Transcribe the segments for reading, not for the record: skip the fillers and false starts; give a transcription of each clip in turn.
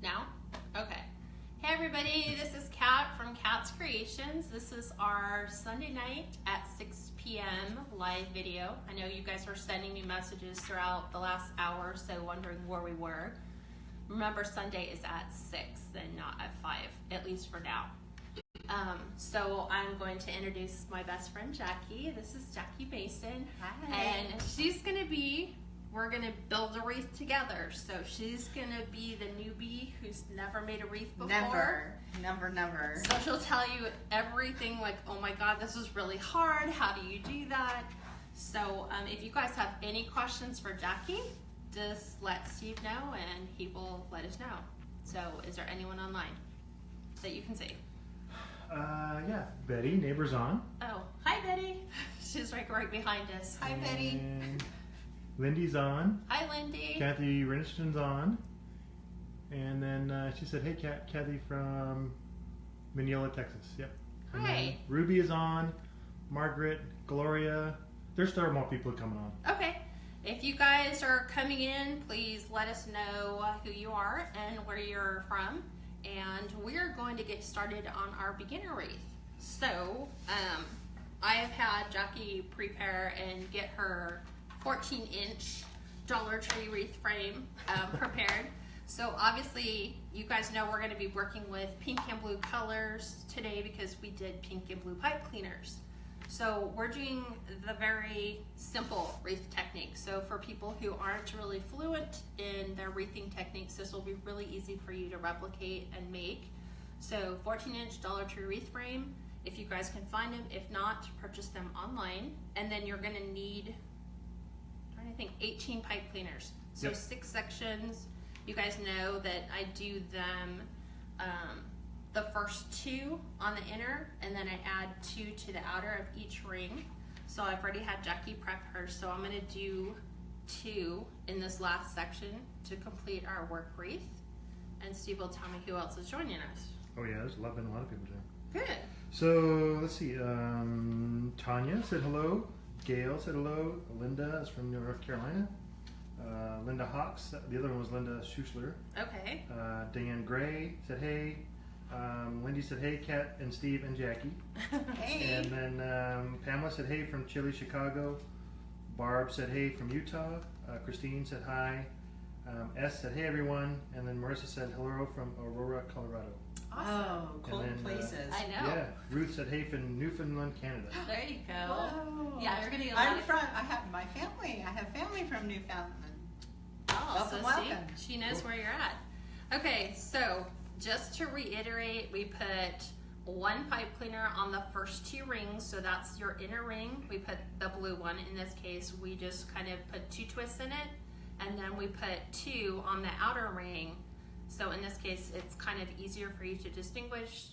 Now? Okay. Hey everybody, this is Kat from Kat's Creations. This is our Sunday night at 6 p.m. live video. I know you guys were sending me messages throughout the last hour, so wondering where we were. Remember, Sunday is at 6 and not at 5, at least for now. So I'm going to introduce my best friend Jackie. This is Jackie Mason. Hi. And we're gonna build a wreath together. So she's gonna be the newbie who's never made a wreath before. Never. So she'll tell you everything like, oh my God, this is really hard. How do you do that? So if you guys have any questions for Jackie, just let Steve know and he will let us know. So is there anyone online that you can see? Yeah, Betty, neighbors on. Oh, hi Betty. She's like right behind us. Hi, Betty. And Lindy's on. Hi Lindy. Kathy Riniston's on. And then she said, hey, Kathy from Mineola, Texas. Yep. And Hi. then Ruby is on. Margaret, Gloria. There's still more people coming on. Okay. If you guys are coming in, please let us know who you are and where you're from. And we're going to get started on our beginner wreath. So, I have had Jackie prepare and get her 14-inch Dollar Tree wreath frame prepared. So obviously, you guys know we're going to be working with pink and blue colors today because we did pink and blue pipe cleaners. So we're doing the very simple wreath technique. So for people who aren't really fluent in their wreathing techniques, this will be really easy for you to replicate and make. So 14-inch Dollar Tree wreath frame, if you guys can find them. If not, purchase them online. And then you're gonna need, I'm trying to think, 18 pipe cleaners. So Yep. 6 sections. You guys know that I do them the first 2 on the inner, and then I add 2 to the outer of each ring. So I've already had Jackie prep hers, so I'm gonna do 2 in this last section to complete our work wreath. And Steve will tell me who else is joining us. Oh, yeah, there's been a lot of people joining. Good. So let's see. Tanya said hello. Gail said hello. Linda is from North Carolina. Linda Hawks. The other one was Linda Schuschler. Okay. Diane Gray said hey. Lindy said hey, Kat and Steve and Jackie. Hey. And then Pamela said hey from Chile, Chicago. Barb said hey from Utah. Christine said hi. S said hey everyone. And then Marissa said hello from Aurora, Colorado. Oh, cold And then, places. I know. Yeah. Ruth said hey from Newfoundland, Canada. There you go. Whoa. Yeah, you're gonna get a lot I'm of. from. I have my family. I have family from Newfoundland. Oh, so Welcome. see, she knows Cool. where you're at. Okay, so just to reiterate, we put 1 pipe cleaner on the first 2 rings, so that's your inner ring. We put the blue one. In this case, we just kind of put 2 twists in it, and then we put 2 on the outer ring. So in this case, it's kind of easier for you to distinguish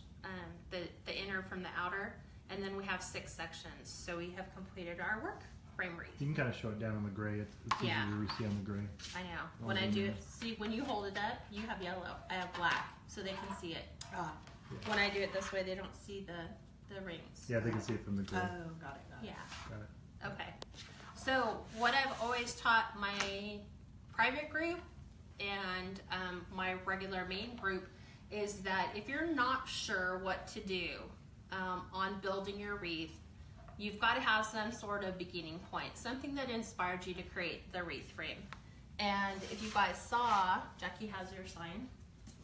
the inner from the outer. And then we have 6 sections. So we have completed our work frame wreath. You can kind of show it down on the gray. It's Yeah. easier to see on the gray. I know. When I do it, see, when you hold it up, you have yellow. I have black, so they can see it. Ah. When I do it this way, they don't see the rings. Yeah, they can see it from the gray. Oh, got it. Yeah. Got it. Okay. So what I've always taught my private group and my regular main group is that if you're not sure what to do on building your wreath, you've got to have some sort of beginning point, something that inspired you to create the wreath frame. And if you guys saw, Jackie has your sign.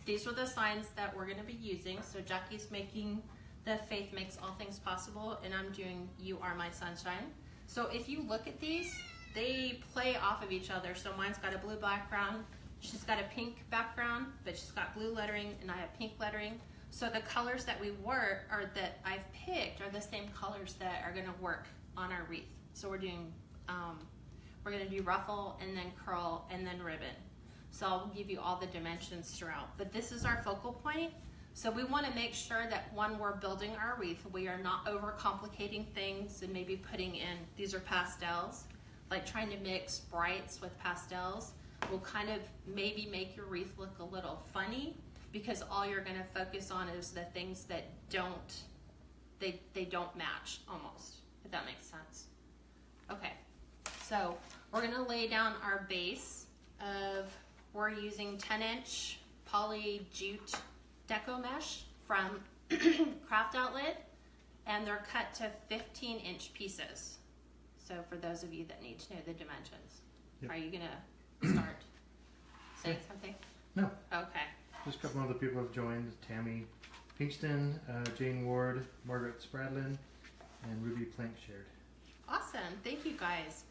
These were the signs that we're going to be using. So Jackie's making the Faith Makes All Things Possible, and I'm doing You Are My Sunshine. So if you look at these, they play off of each other. So mine's got a blue background, she's got a pink background, but she's got blue lettering, and I have pink lettering. So the colors that we work, or that I've picked, are the same colors that are going to work on our wreath. So we're doing, we're going to do ruffle, and then curl, and then ribbon. So I'll give you all the dimensions throughout. But this is our focal point. So we want to make sure that when we're building our wreath, we are not overcomplicating things and maybe putting in, these are pastels, like trying to mix brights with pastels will kind of maybe make your wreath look a little funny, because all you're going to focus on is the things that they don't match almost, if that makes sense. Okay, so we're going to lay down our base of, we're using 10-inch poly jute deco mesh from Craft Outlet, and they're cut to 15-inch pieces. So for those of you that need to know the dimensions, Yep. are you gonna start saying something? No, Okay. just a couple other people have joined. Tammy Pinkston, Jane Ward, Margaret Spradlin, and Ruby Plank shared. Awesome. Thank you guys.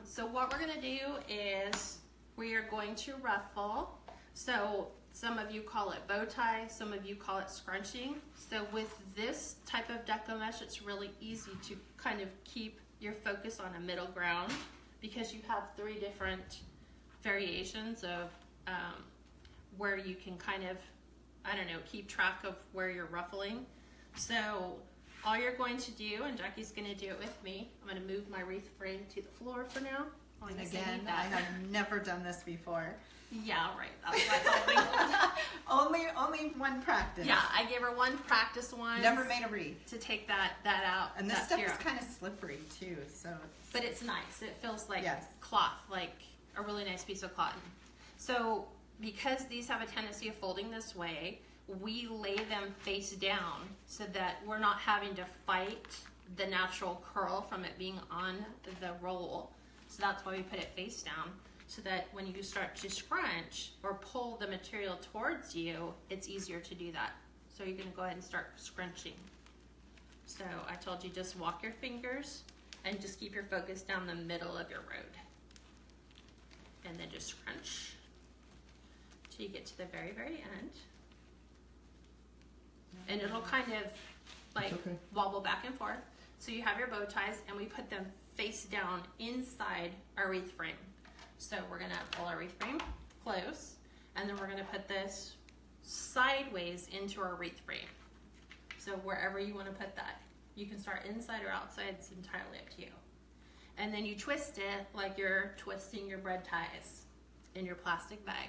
So what we're going to do is we are going to ruffle. So some of you call it bow tie, some of you call it scrunching. So with this type of deco mesh, it's really easy to kind of keep your focus on a middle ground because you have 3 different variations of where you can kind of, I don't know, keep track of where you're ruffling. So all you're going to do, and Jackie's going to do it with me, I'm going to move my wreath frame to the floor for now. And Because again, need I that. have never done this before. Yeah, right. That's Only one practice. yeah, I gave her one practice one. Never made a wreath. to take that out. And this that stuff fear is out. kind of slippery too, so it's, But it's nice. It feels like Yes. cloth, like a really nice piece of cotton. So because these have a tendency of folding this way, we lay them face down so that we're not having to fight the natural curl from it being on the roll. So that's why we put it face down, so that when you start to scrunch or pull the material towards you, it's easier to do that. So you're gonna go ahead and start scrunching. So I told you just walk your fingers and just keep your focus down the middle of your road. And then just scrunch till you get to the very, very end. And it'll kind of like It's okay. wobble back and forth. So you have your bow ties and we put them face down inside our wreath frame. So we're gonna pull our wreath frame close, and then we're gonna put this sideways into our wreath frame. So wherever you wanna put that. You can start inside or outside, it's entirely up to you. And then you twist it like you're twisting your bread ties in your plastic bag.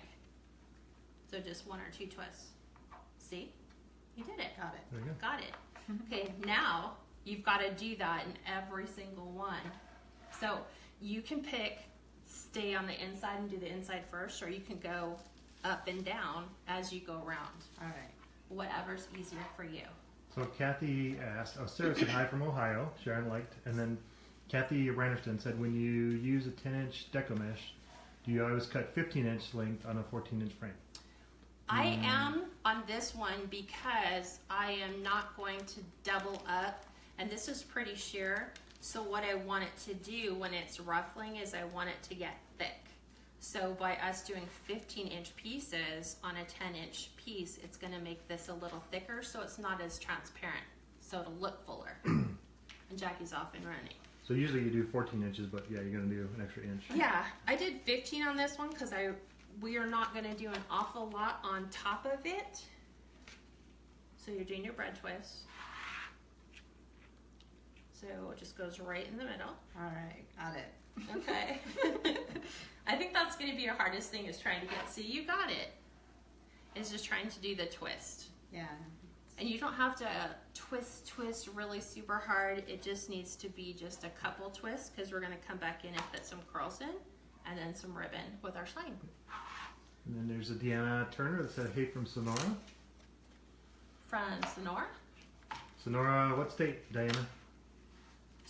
So just 1 or 2 twists. See? You did it. got it. There you go. Got it. Okay, now you've got to do that in every single one. So you can pick stay on the inside and do the inside first, or you can go up and down as you go around. All right. Whatever's easier for you. So Kathy asked, Sarah said hi from Ohio, Sharon liked, and then Kathy Randerston said, when you use a 10-inch deco mesh, do you always cut 15-inch length on a 14-inch frame? I am on this one because I am not going to double up, and this is pretty sheer. So what I want it to do when it's ruffling is I want it to get thick. So by us doing 15-inch pieces on a 10-inch piece, it's going to make this a little thicker so it's not as transparent. So it'll look fuller. And Jackie's off and running. So usually you do 14 inches, but yeah, you're going to do an extra inch. Yeah, I did 15 on this one because we are not going to do an awful lot on top of it. So you're doing your bread twist. So it just goes right in the middle. All right. Got it. Okay. I think that's going to be your hardest thing is trying to get. See, you got it. It's just trying to do the twist. Yeah. And you don't have to twist really super hard. It just needs to be just a couple twists because we're going to come back in and put some curls in and then some ribbon with our sign. And then there's a Deanna Turner that said, hey from Sonora. From Sonora. Sonora, what state, Diana?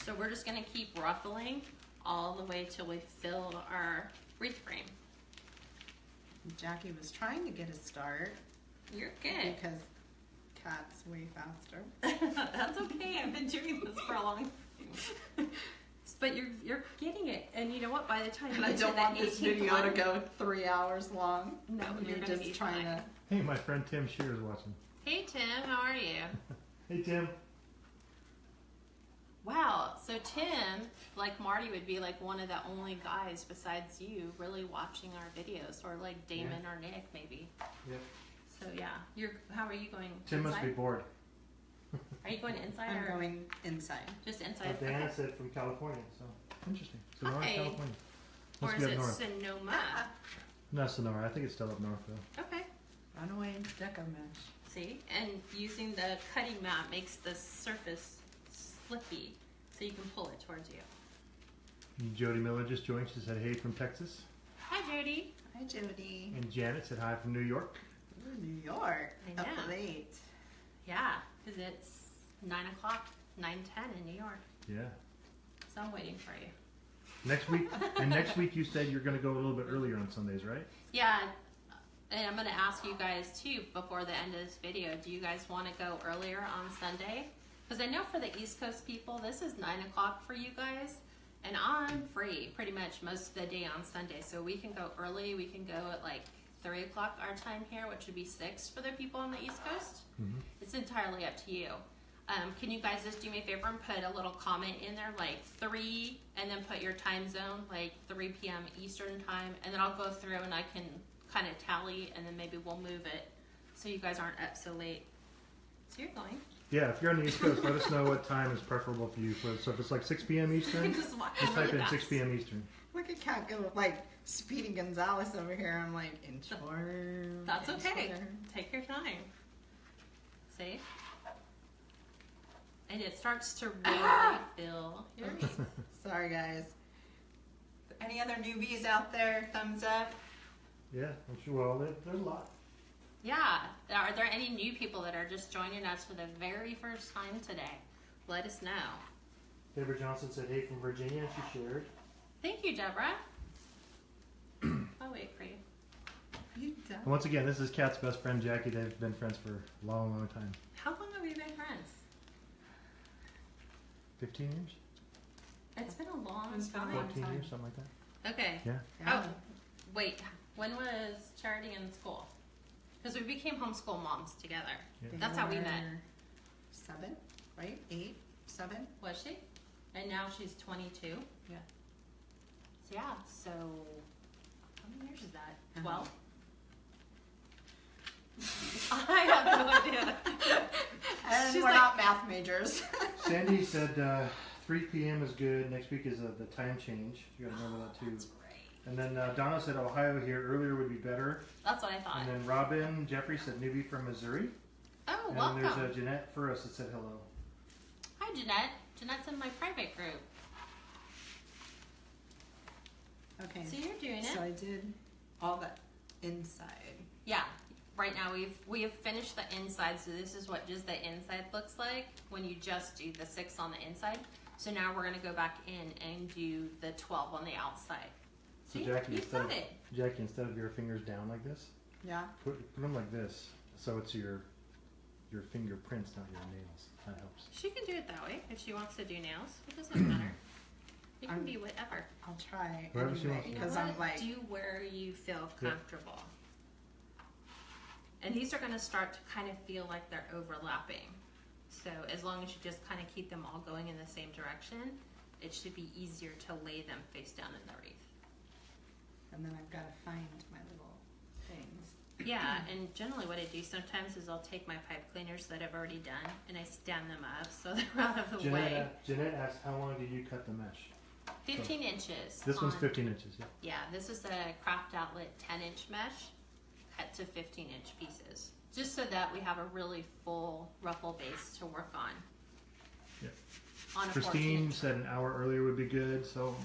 So we're just going to keep ruffling all the way till we fill our wreath frame. Jackie was trying to get a start You're good. because Kat's way faster. That's okay. I've been doing this for a long time. But you're getting it, and you know what? By the time you And I get to don't the want this 18th video one, to go 3 hours long. No, You're you're gonna just be trying fine. to. Hey, my friend Tim Shear is watching. Hey Tim, how are you? Hey, Tim. Wow. So Tim, like Marty, would be like one of the only guys besides you really watching our videos, or like Damon or Nick maybe. Yep. So yeah, how are you going? Tim inside? must be bored. Are you going inside I'm or going inside. just inside? Diana Okay. said from California, so interesting. Sonora, Hi. California. Or Must is be it up north. Sonoma? No, Sonora. I think it's still up north though. Okay. Runaway deco mesh. See, and using the cutting mat makes the surface slippy, so you can pull it towards you. Jody Miller just joined. She said, hey from Texas. Hi Jody. Hi, Jody. And Janet said hi from New York. Ooh, New York. I Up know. late. Yeah, because it's 9 o'clock, 9:10 in New York. Yeah. So I'm waiting for you. Next week you said you're going to go a little bit earlier on Sundays, right? Yeah, and I'm going to ask you guys too before the end of this video. Do you guys want to go earlier on Sunday? Because I know for the East Coast people, this is 9 o'clock for you guys. And I'm free pretty much most of the day on Sunday. So we can go early. We can go at like 3 o'clock our time here, which would be 6 for the people on the East Coast. Mm-hmm. It's entirely up to you. Can you guys just do me a favor and put a little comment in there, like 3, and then put your time zone, like 3 p.m. Eastern time, and then I'll go through and I can kind of tally, and then maybe we'll move it so you guys aren't up so late. So you're going. Yeah, if you're on the East Coast, let us know what time is preferable for you. So if it's like 6 p.m. Eastern, Just walk just really type in fast. 6 p.m. Eastern. Look at Cat go like Speedy Gonzalez over here. I'm like, inch form. That's inch okay. form. Take your time. See? And it starts to really fill yours. Sorry, guys. Any other newbies out there? Thumbs up. Yeah, I'm sure. Well, there's a lot. Yeah. Are there any new people that are just joining us for the very first time today? Let us know. Deborah Johnson said hey from Virginia. She shared. Thank you, Deborah. I'll wait for you. You done? And once again, this is Kat's best friend Jackie. They've been friends for a long, long time. How long have we been friends? 15 years? It's been a long It's been a time. long 14 time. years, something like that. Okay. Yeah. Yeah. Oh, wait. When was Charity in school? Because we became homeschool moms together. Yeah. That's how we met. They were 7, right? 8, 7. Was she? And now she's 22. Yeah. So yeah. So how many years is that? Uh-huh. 12. I have no idea. And She's we're like- not math majors. Sandy said 3 p.m. is good. Next week is the time change. You got to remember that too. That's great. And then Donna said Ohio here earlier would be better. That's what I thought. And then Robin Jeffrey said newbie from Missouri. Oh, And welcome. then there's Jeanette Furris that said hello. Hi, Jeanette. Jeanette's in my private group. Okay. So you're doing it. So I did all that inside. Yeah. Right now we have finished the inside, so this is what just the inside looks like when you just do the 6 on the inside. So now we're gonna go back in and do the 12 on the outside. So See, Jackie, you've got it. Jackie, instead of your fingers down like this, Yeah. put them like this, so it's your fingerprints, not your nails. That helps. She can do it that way if she wants to do nails. It doesn't matter. It can I'm- be whatever. I'll try Whatever she anyway wants. You know because what? I'm like, do where you feel Yeah. comfortable. And these are going to start to kind of feel like they're overlapping. So as long as you just kind of keep them all going in the same direction, it should be easier to lay them face down in the wreath. and then I've got to find my little things. Yeah, and generally what I do sometimes is I'll take my pipe cleaners that I've already done and I stand them up so they're out of the way. Jeanette asked, how long did you cut the mesh? 15 inches. This one's on- 15 inches. Yeah. Yeah, this is a Craft Outlet 10-inch mesh cut to 15-inch pieces. Just so that we have a really full ruffle base to work on. Yeah. On a Christine 14 inch. said an hour earlier would be good, so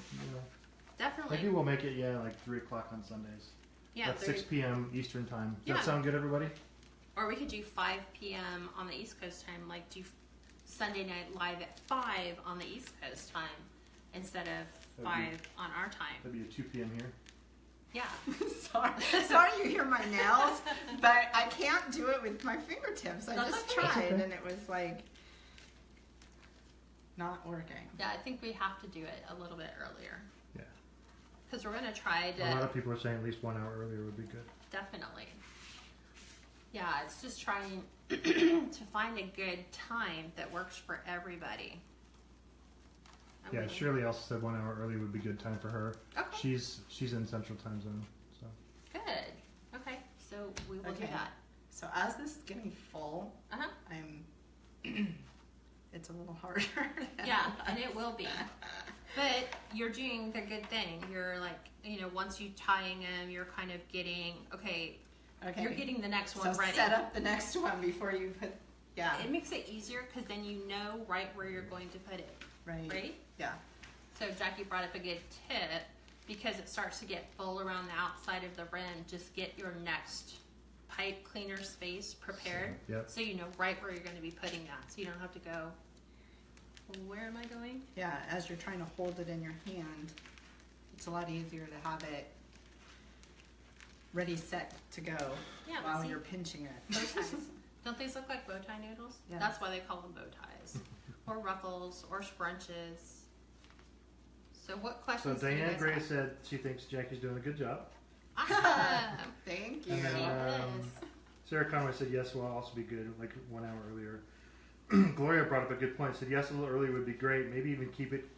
Definitely. maybe we'll make it like 3 o'clock on Sundays. Yeah, That's 6 p.m. Eastern time. Does Yeah. that sound good, everybody? or we could do 5 p.m. on the East Coast time, like do Sunday Night Live at 5 on the East Coast time instead of That'd be- 5 on our time. That'd be a 2 p.m. here. Yeah. Sorry you hear my nails, but I can't do it with my fingertips. I That's just okay. tried That's okay. and it was like not working. Yeah, I think we have to do it a little bit earlier. Yeah. Because we're going to try A lot to, of people are saying at least 1 hour earlier would be good. definitely. Yeah, it's just trying to find a good time that works for everybody. I Yeah, mean, Shirley also said 1 hour early would be good time for her. Okay, She's in Central Time Zone, so good. Okay, so we will do Okay. that. So as this is getting full, Uh-huh. I'm it's a little harder. than Yeah, I and it will be. But you're doing the good thing. You're like, once you tying them, you're kind of getting, okay, Okay. you're getting the next so one ready. set up the next one before you put yeah. It makes it easier because then you know right where you're going to put it, Right. right? Yeah. So Jackie brought up a good tip because it starts to get full around the outside of the rim, just get your next pipe cleaner space prepared. Yep. So you know right where you're going to be putting that. So you don't have to go, where am I going? Yeah, as you're trying to hold it in your hand, it's a lot easier to have it ready, set to go Yeah, but while see- you're pinching it. Bow ties. Don't these look like bow tie noodles? Yes. That's why they call them bow ties. Or ruffles, or scrunches. So what So questions do you Diane guys Gray have? said she thinks Jackie's doing a good job. Awesome! Thank you. And then, Yes. Sarah Conway said yes will also be good, like 1 hour earlier. Gloria brought up a good point. Said yes a little earlier would be great. Maybe even keep it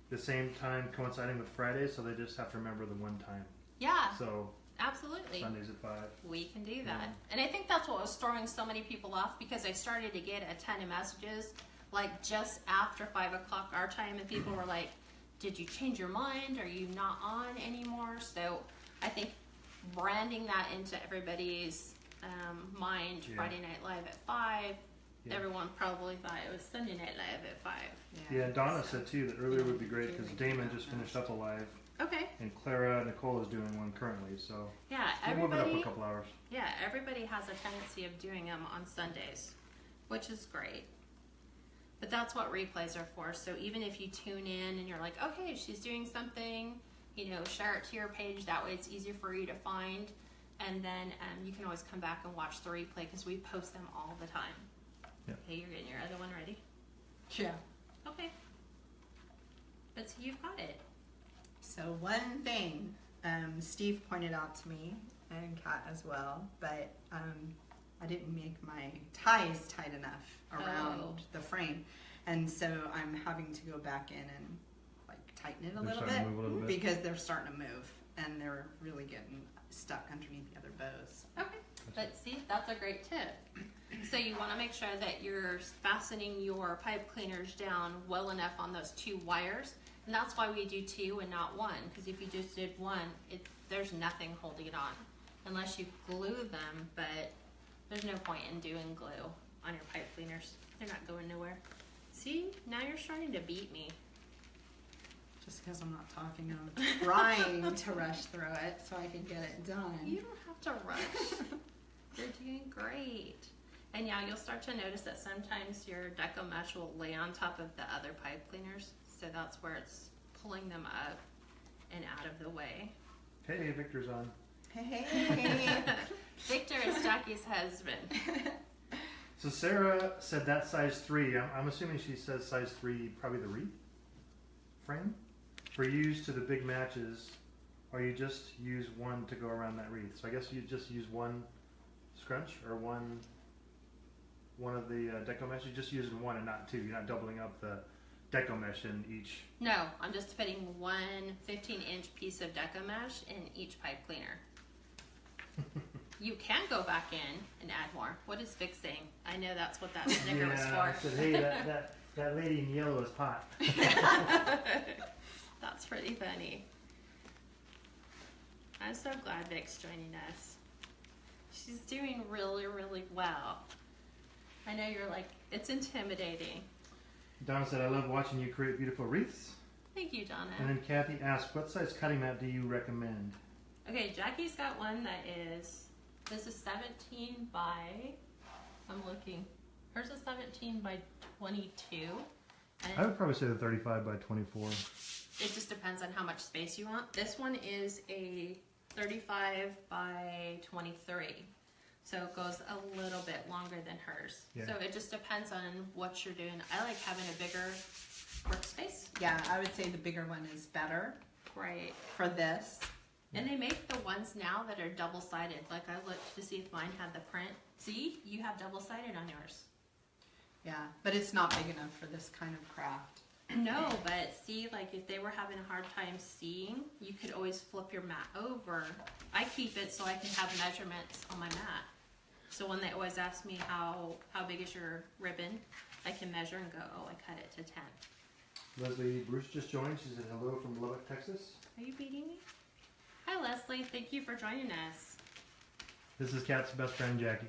the same time coinciding with Fridays, so they just have to remember the one time. Yeah, So absolutely. Sundays at 5. We can do that. And I think that's what was throwing so many people off, because I started to get a ton of messages like just after 5 o'clock our time, and people were like, did you change your mind? Are you not on anymore? So I think branding that into everybody's mind, Yeah. Friday Night Live at 5, Yeah. everyone probably thought it was Sunday Night Live at 5. Yeah, and Donna so- said too that earlier would be great because Feeling Damon about just that. finished up a live, Okay. and Clara Nicole is doing one currently, so Yeah, we'll move it up a everybody. couple hours. Yeah, everybody has a tendency of doing them on Sundays, which is great. But that's what replays are for. So even if you tune in and you're like, okay, she's doing something, share it to your page. That way it's easier for you to find. And then you can always come back and watch the replay because we post them all the time. Yeah. Okay, you're getting your other one ready? Yeah. Okay. But so you've got it. So one thing Steve pointed out to me, and Kat as well, but I didn't make my ties tight enough around Oh. the frame, and so I'm having to go back in and like tighten it a They're little starting bit, to move a little bit. because they're starting to move and they're really getting stuck underneath the other bows. Okay, but see, that's a great tip. So you want to make sure that you're fastening your pipe cleaners down well enough on those 2 wires, and that's why we do 2 and not 1. Because if you just did 1, there's nothing holding it on, unless you glue them. But there's no point in doing glue on your pipe cleaners; they're not going nowhere. See, now you're starting to beat me. Just because I'm not talking, I'm trying to rush through it so I can get it done. You don't have to rush. You're doing great. And yeah, you'll start to notice that sometimes your deco mesh will lay on top of the other pipe cleaners. So that's where it's pulling them up and out of the way. Hey, Victor's on. Hey. Victor is Jackie's husband. So Sarah said that size 3. I'm assuming she says size 3, probably the wreath frame for use to the big matches, or you just use one to go around that wreath. So I guess you just use one scrunch or one of the deco mesh. You're just using one and not 2. You're not doubling up the deco mesh in each. No, I'm just putting one 15-inch piece of deco mesh in each pipe cleaner. You can go back in and add more. What is Vic saying? I know that's what that sticker was I for. said, hey, that lady in yellow is hot. That's pretty funny. I'm so glad Vic's joining us. She's doing really, really well. I know you're like, it's intimidating. Donna said, I love watching you create beautiful wreaths. Thank you, Donna. And then Kathy asked, what size cutting mat do you recommend? Okay, Jackie's got one that is, this is 17 by, I'm looking, hers is 17 by 22. And I would probably say the 35 by 24. it just depends on how much space you want. This one is a 35 by 23. So it goes a little bit longer than hers. Yeah. So it just depends on what you're doing. I like having a bigger workspace. Yeah, I would say the bigger one is better Right. for this. And they make the ones now that are double-sided. Like I looked to see if mine had the print. See, you have double-sided on yours. Yeah, but it's not big enough for this kind of craft. No, but see, like if they were having a hard time seeing, you could always flip your mat over. I keep it so I can have measurements on my mat. So when they always ask me how big is your ribbon, I can measure and go, oh, I cut it to 10. Leslie Bruce just joined. She said hello from Lubbock, Texas. Are you beating me? Hi, Leslie. Thank you for joining us. This is Kat's best friend, Jackie.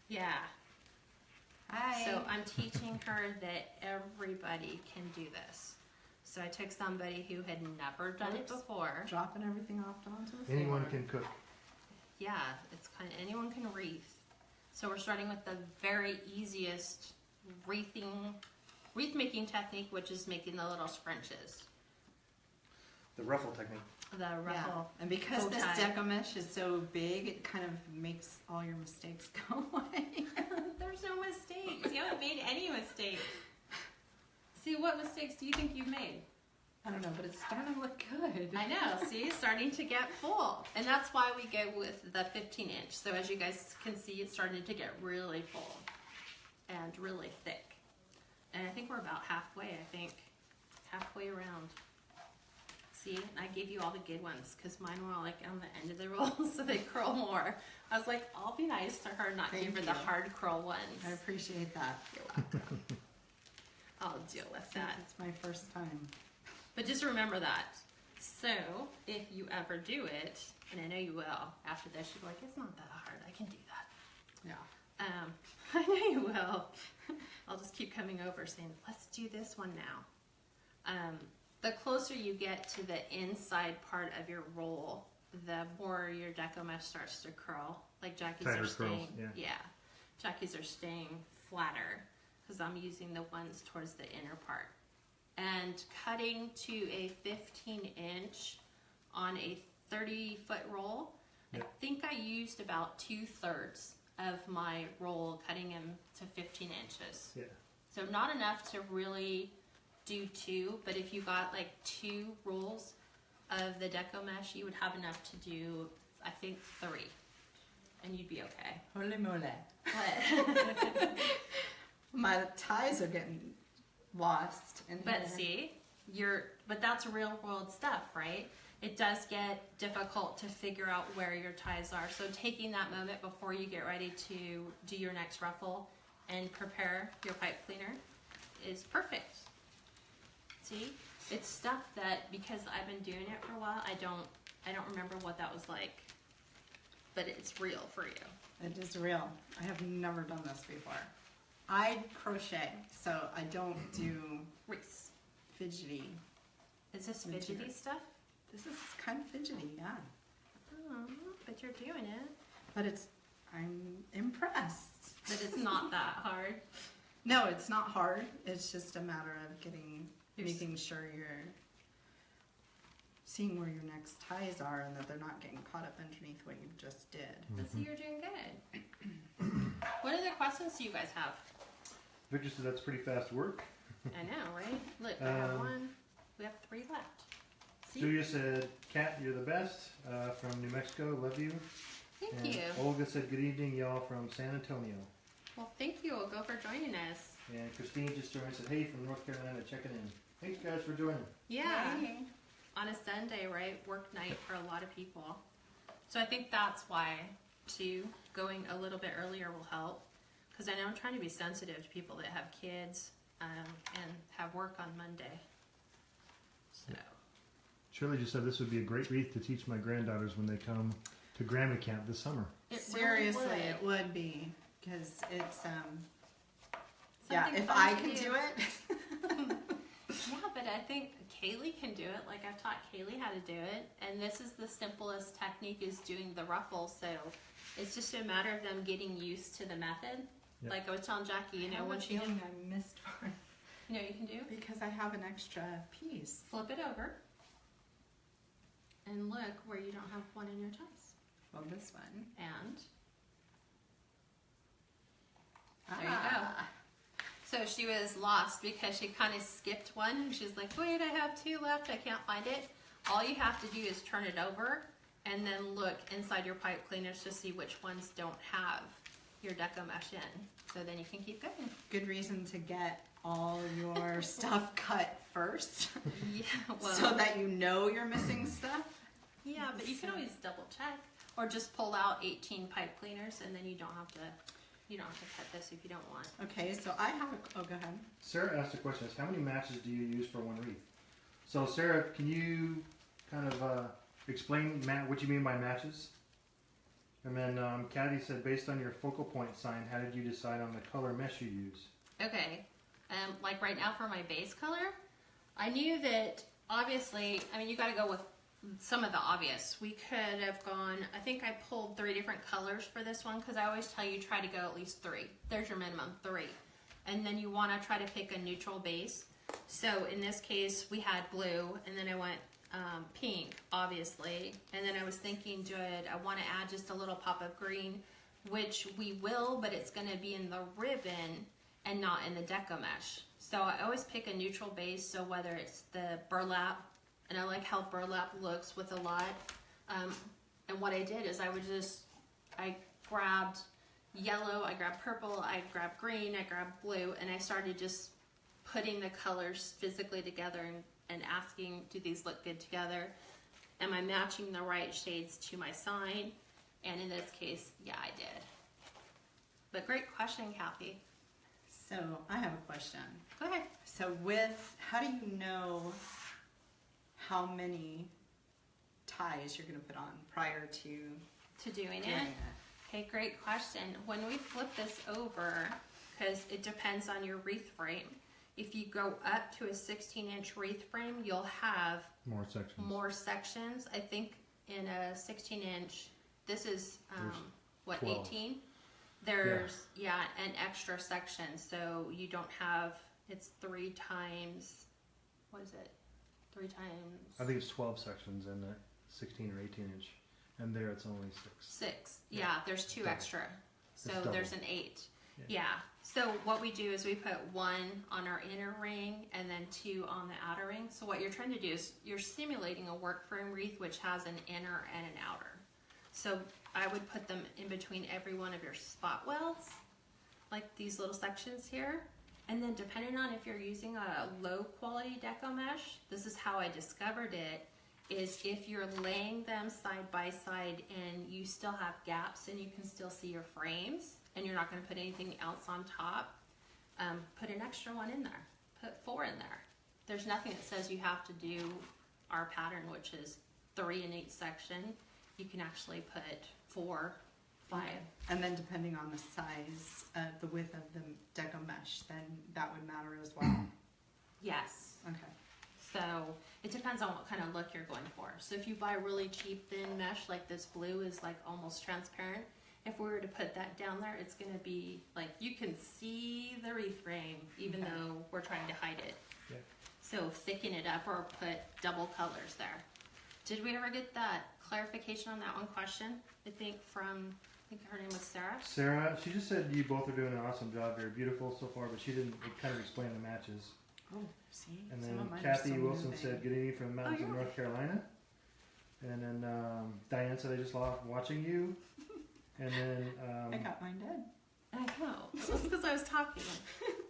Yeah. Hi. So I'm teaching her that everybody can do this. So I took somebody who had never done it Oops. before. Dropping everything off onto the floor. Anyone can cook. Yeah, it's kind of anyone can wreath. So we're starting with the very easiest wreath making technique, which is making the little scrunches. The ruffle technique. The Yeah. ruffle. And because bow this tie. deco mesh is so big, it kind of makes all your mistakes go away. There's no mistakes. You haven't made any mistakes. See, what mistakes do you think you've made? I don't know, but it's starting to look good. I know, see, it's starting to get full. And that's why we go with the 15 inch. So as you guys can see, it's starting to get really full and really thick. And I think we're about halfway, halfway around. See, I gave you all the good ones because mine were all like on the end of the roll, so they curl more. I was like, I'll be nice to her, not Thank give her you. the hard curl ones. I appreciate that. You're welcome. I'll deal with Since that. it's my first time. But just remember that. So, if you ever do it, and I know you will, after this, you'll be like, it's not that hard. I can do that. Yeah. I know you will. I'll just keep coming over saying, let's do this one now. The closer you get to the inside part of your roll, the more your deco mesh starts to curl. Like Jackie's Tighter are staying. curls, yeah. Jackie's are staying flatter because I'm using the ones towards the inner part. And cutting to a 15 inch on a 30-foot roll, Yep. I think I used about 2/3 of my roll cutting them to 15 inches. Yeah. So not enough to really do two, but if you got like 2 rolls of the deco mesh, you would have enough to do, I think, 3. And you'd be okay. Holy moly. But, My ties are getting lost in but here. see, but that's real world stuff, right? It does get difficult to figure out where your ties are. So taking that moment before you get ready to do your next ruffle and prepare your pipe cleaner is perfect. See, it's stuff that because I've been doing it for a while, I don't remember what that was like, but it's real for you. It is real. I have never done this before. I crochet, so I don't do Reese, fidgety. is this Material. fidgety stuff? This is kind of fidgety, yeah. Oh, but you're doing it. But I'm impressed. But it's not that hard. No, it's not hard. It's just a matter of You're making sure you're seeing where your next ties are and that they're not getting caught up underneath what you just did. But see, you're doing good. What other questions do you guys have? Victor said that's pretty fast work. I know, right? Look, I have 1. We have 3 left. See? Julia said, Kat, you're the best. From New Mexico, love you. Thank And you. Olga said, good evening, y'all, from San Antonio. Well, thank you, Olga, for joining us. And Christine just joined and said, hey, from North Carolina, checking in. Thanks, guys, for joining. Yeah. Hey. On a Sunday, right? Work night for a lot of people. So I think that's why, too, going a little bit earlier will help. Because I know I'm trying to be sensitive to people that have kids and have work on Monday. So, Shirley just said this would be a great wreath to teach my granddaughters when they come to Grammy Camp this summer. it Seriously, really it would. would be because it's yeah. Something If fun I to can do it, Yeah, but I think Kaylee can do it. Like I've taught Kaylee how to do it, and this is the simplest technique is doing the ruffle. So it's just a matter of them getting used to the method. Yep. Like I was telling Jackie, you I know, have when a she did, feeling I missed one you know, you can do because I have an extra piece. flip it over, and look where you don't have one in your ties, Well, this one. and there you go. So she was lost because she kind of skipped one, and she's like, "Wait, I have 2 left. I can't find it." All you have to do is turn it over, and then look inside your pipe cleaners to see which ones don't have your deco mesh in. So then you can keep going. Good reason to get all your stuff cut first, Yeah, well, so that you know you're missing stuff. yeah, but you can always double check, or just pull out 18 pipe cleaners, and then you don't have to cut this if you don't want. Okay, so I have. Oh, go ahead. Sarah asked a question, how many matches do you use for one wreath? So Sarah, can you kind of explain what you mean by matches? And then Kathy said, based on your focal point sign, how did you decide on the color mesh you use? Okay, like right now for my base color, I knew that obviously, I mean, you got to go with some of the obvious. We could have gone, I think I pulled 3 different colors for this one because I always tell you try to go at least 3. There's your minimum, 3. And then you want to try to pick a neutral base. So in this case, we had blue, and then I went pink, obviously. And then I was thinking, I want to add just a little pop of green, which we will, but it's going to be in the ribbon and not in the deco mesh. So I always pick a neutral base, so whether it's the burlap, and I like how burlap looks with a lot. And what I did is I grabbed yellow, I grabbed purple, I grabbed green, I grabbed blue, and I started just putting the colors physically together and asking, do these look good together? Am I matching the right shades to my sign? And in this case, yeah, I did. But great question, Kathy. So I have a question. Go ahead. So how do you know how many ties you're going to put on prior to Doing doing it. it? Okay, great question. When we flip this over, because it depends on your wreath frame, if you go up to a 16-inch wreath frame, you'll have More sections. more sections. I think in a 16-inch, this is, There's 12. 18? There's, an extra section. So you don't have, it's 3 times, what is it? 3 times I think it's 12 sections in the 16 or 18 inch, and there it's only 6. 6. Yeah, there's 2 Double. extra. So It's double. there's an 8. Yeah. Yeah. So what we do is we put 1 on our inner ring and then 2 on the outer ring. So what you're trying to do is you're simulating a work frame wreath which has an inner and an outer. So I would put them in between every one of your spot welds, like these little sections here. And then depending on if you're using a low quality deco mesh, this is how I discovered it, is if you're laying them side by side and you still have gaps and you can still see your frames and you're not going to put anything else on top, put an extra one in there. Put 4 in there. There's nothing that says you have to do our pattern, which is 3 in each section. You can actually put 4, 5. And then depending on the size, the width of the deco mesh, then that would matter as well. Yes. Okay. So it depends on what kind of look you're going for. So if you buy really cheap thin mesh, like this blue is like almost transparent, if we were to put that down there, it's going to be like you can see the wreath frame even Okay. though we're trying to hide it. Yeah. So thicken it up or put double colors there. Did we ever get that clarification on that one question? I think her name was Sarah. Sarah, she just said you both are doing an awesome job. Very beautiful so far, but she didn't kind of explain the matches. Oh, see? And Some then of mine are Kathy so Wilson moving. said, good evening from the mountains of you're North Carolina. And then Diane said, I just love watching you. And then I got mine dead. I know. Just because I was talking.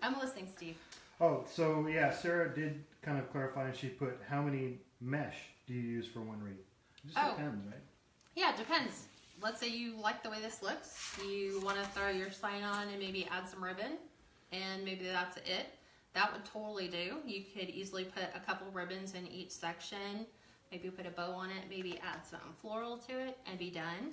I'm listening, Steve. so yeah, Sarah did kind of clarify, and she put, how many mesh do you use for one wreath? It just Oh. depends, right? Yeah, it depends. Let's say you like the way this looks. You want to throw your sign on and maybe add some ribbon, and maybe that's it. That would totally do. You could easily put a couple ribbons in each section, maybe put a bow on it, maybe add some floral to it, and be done.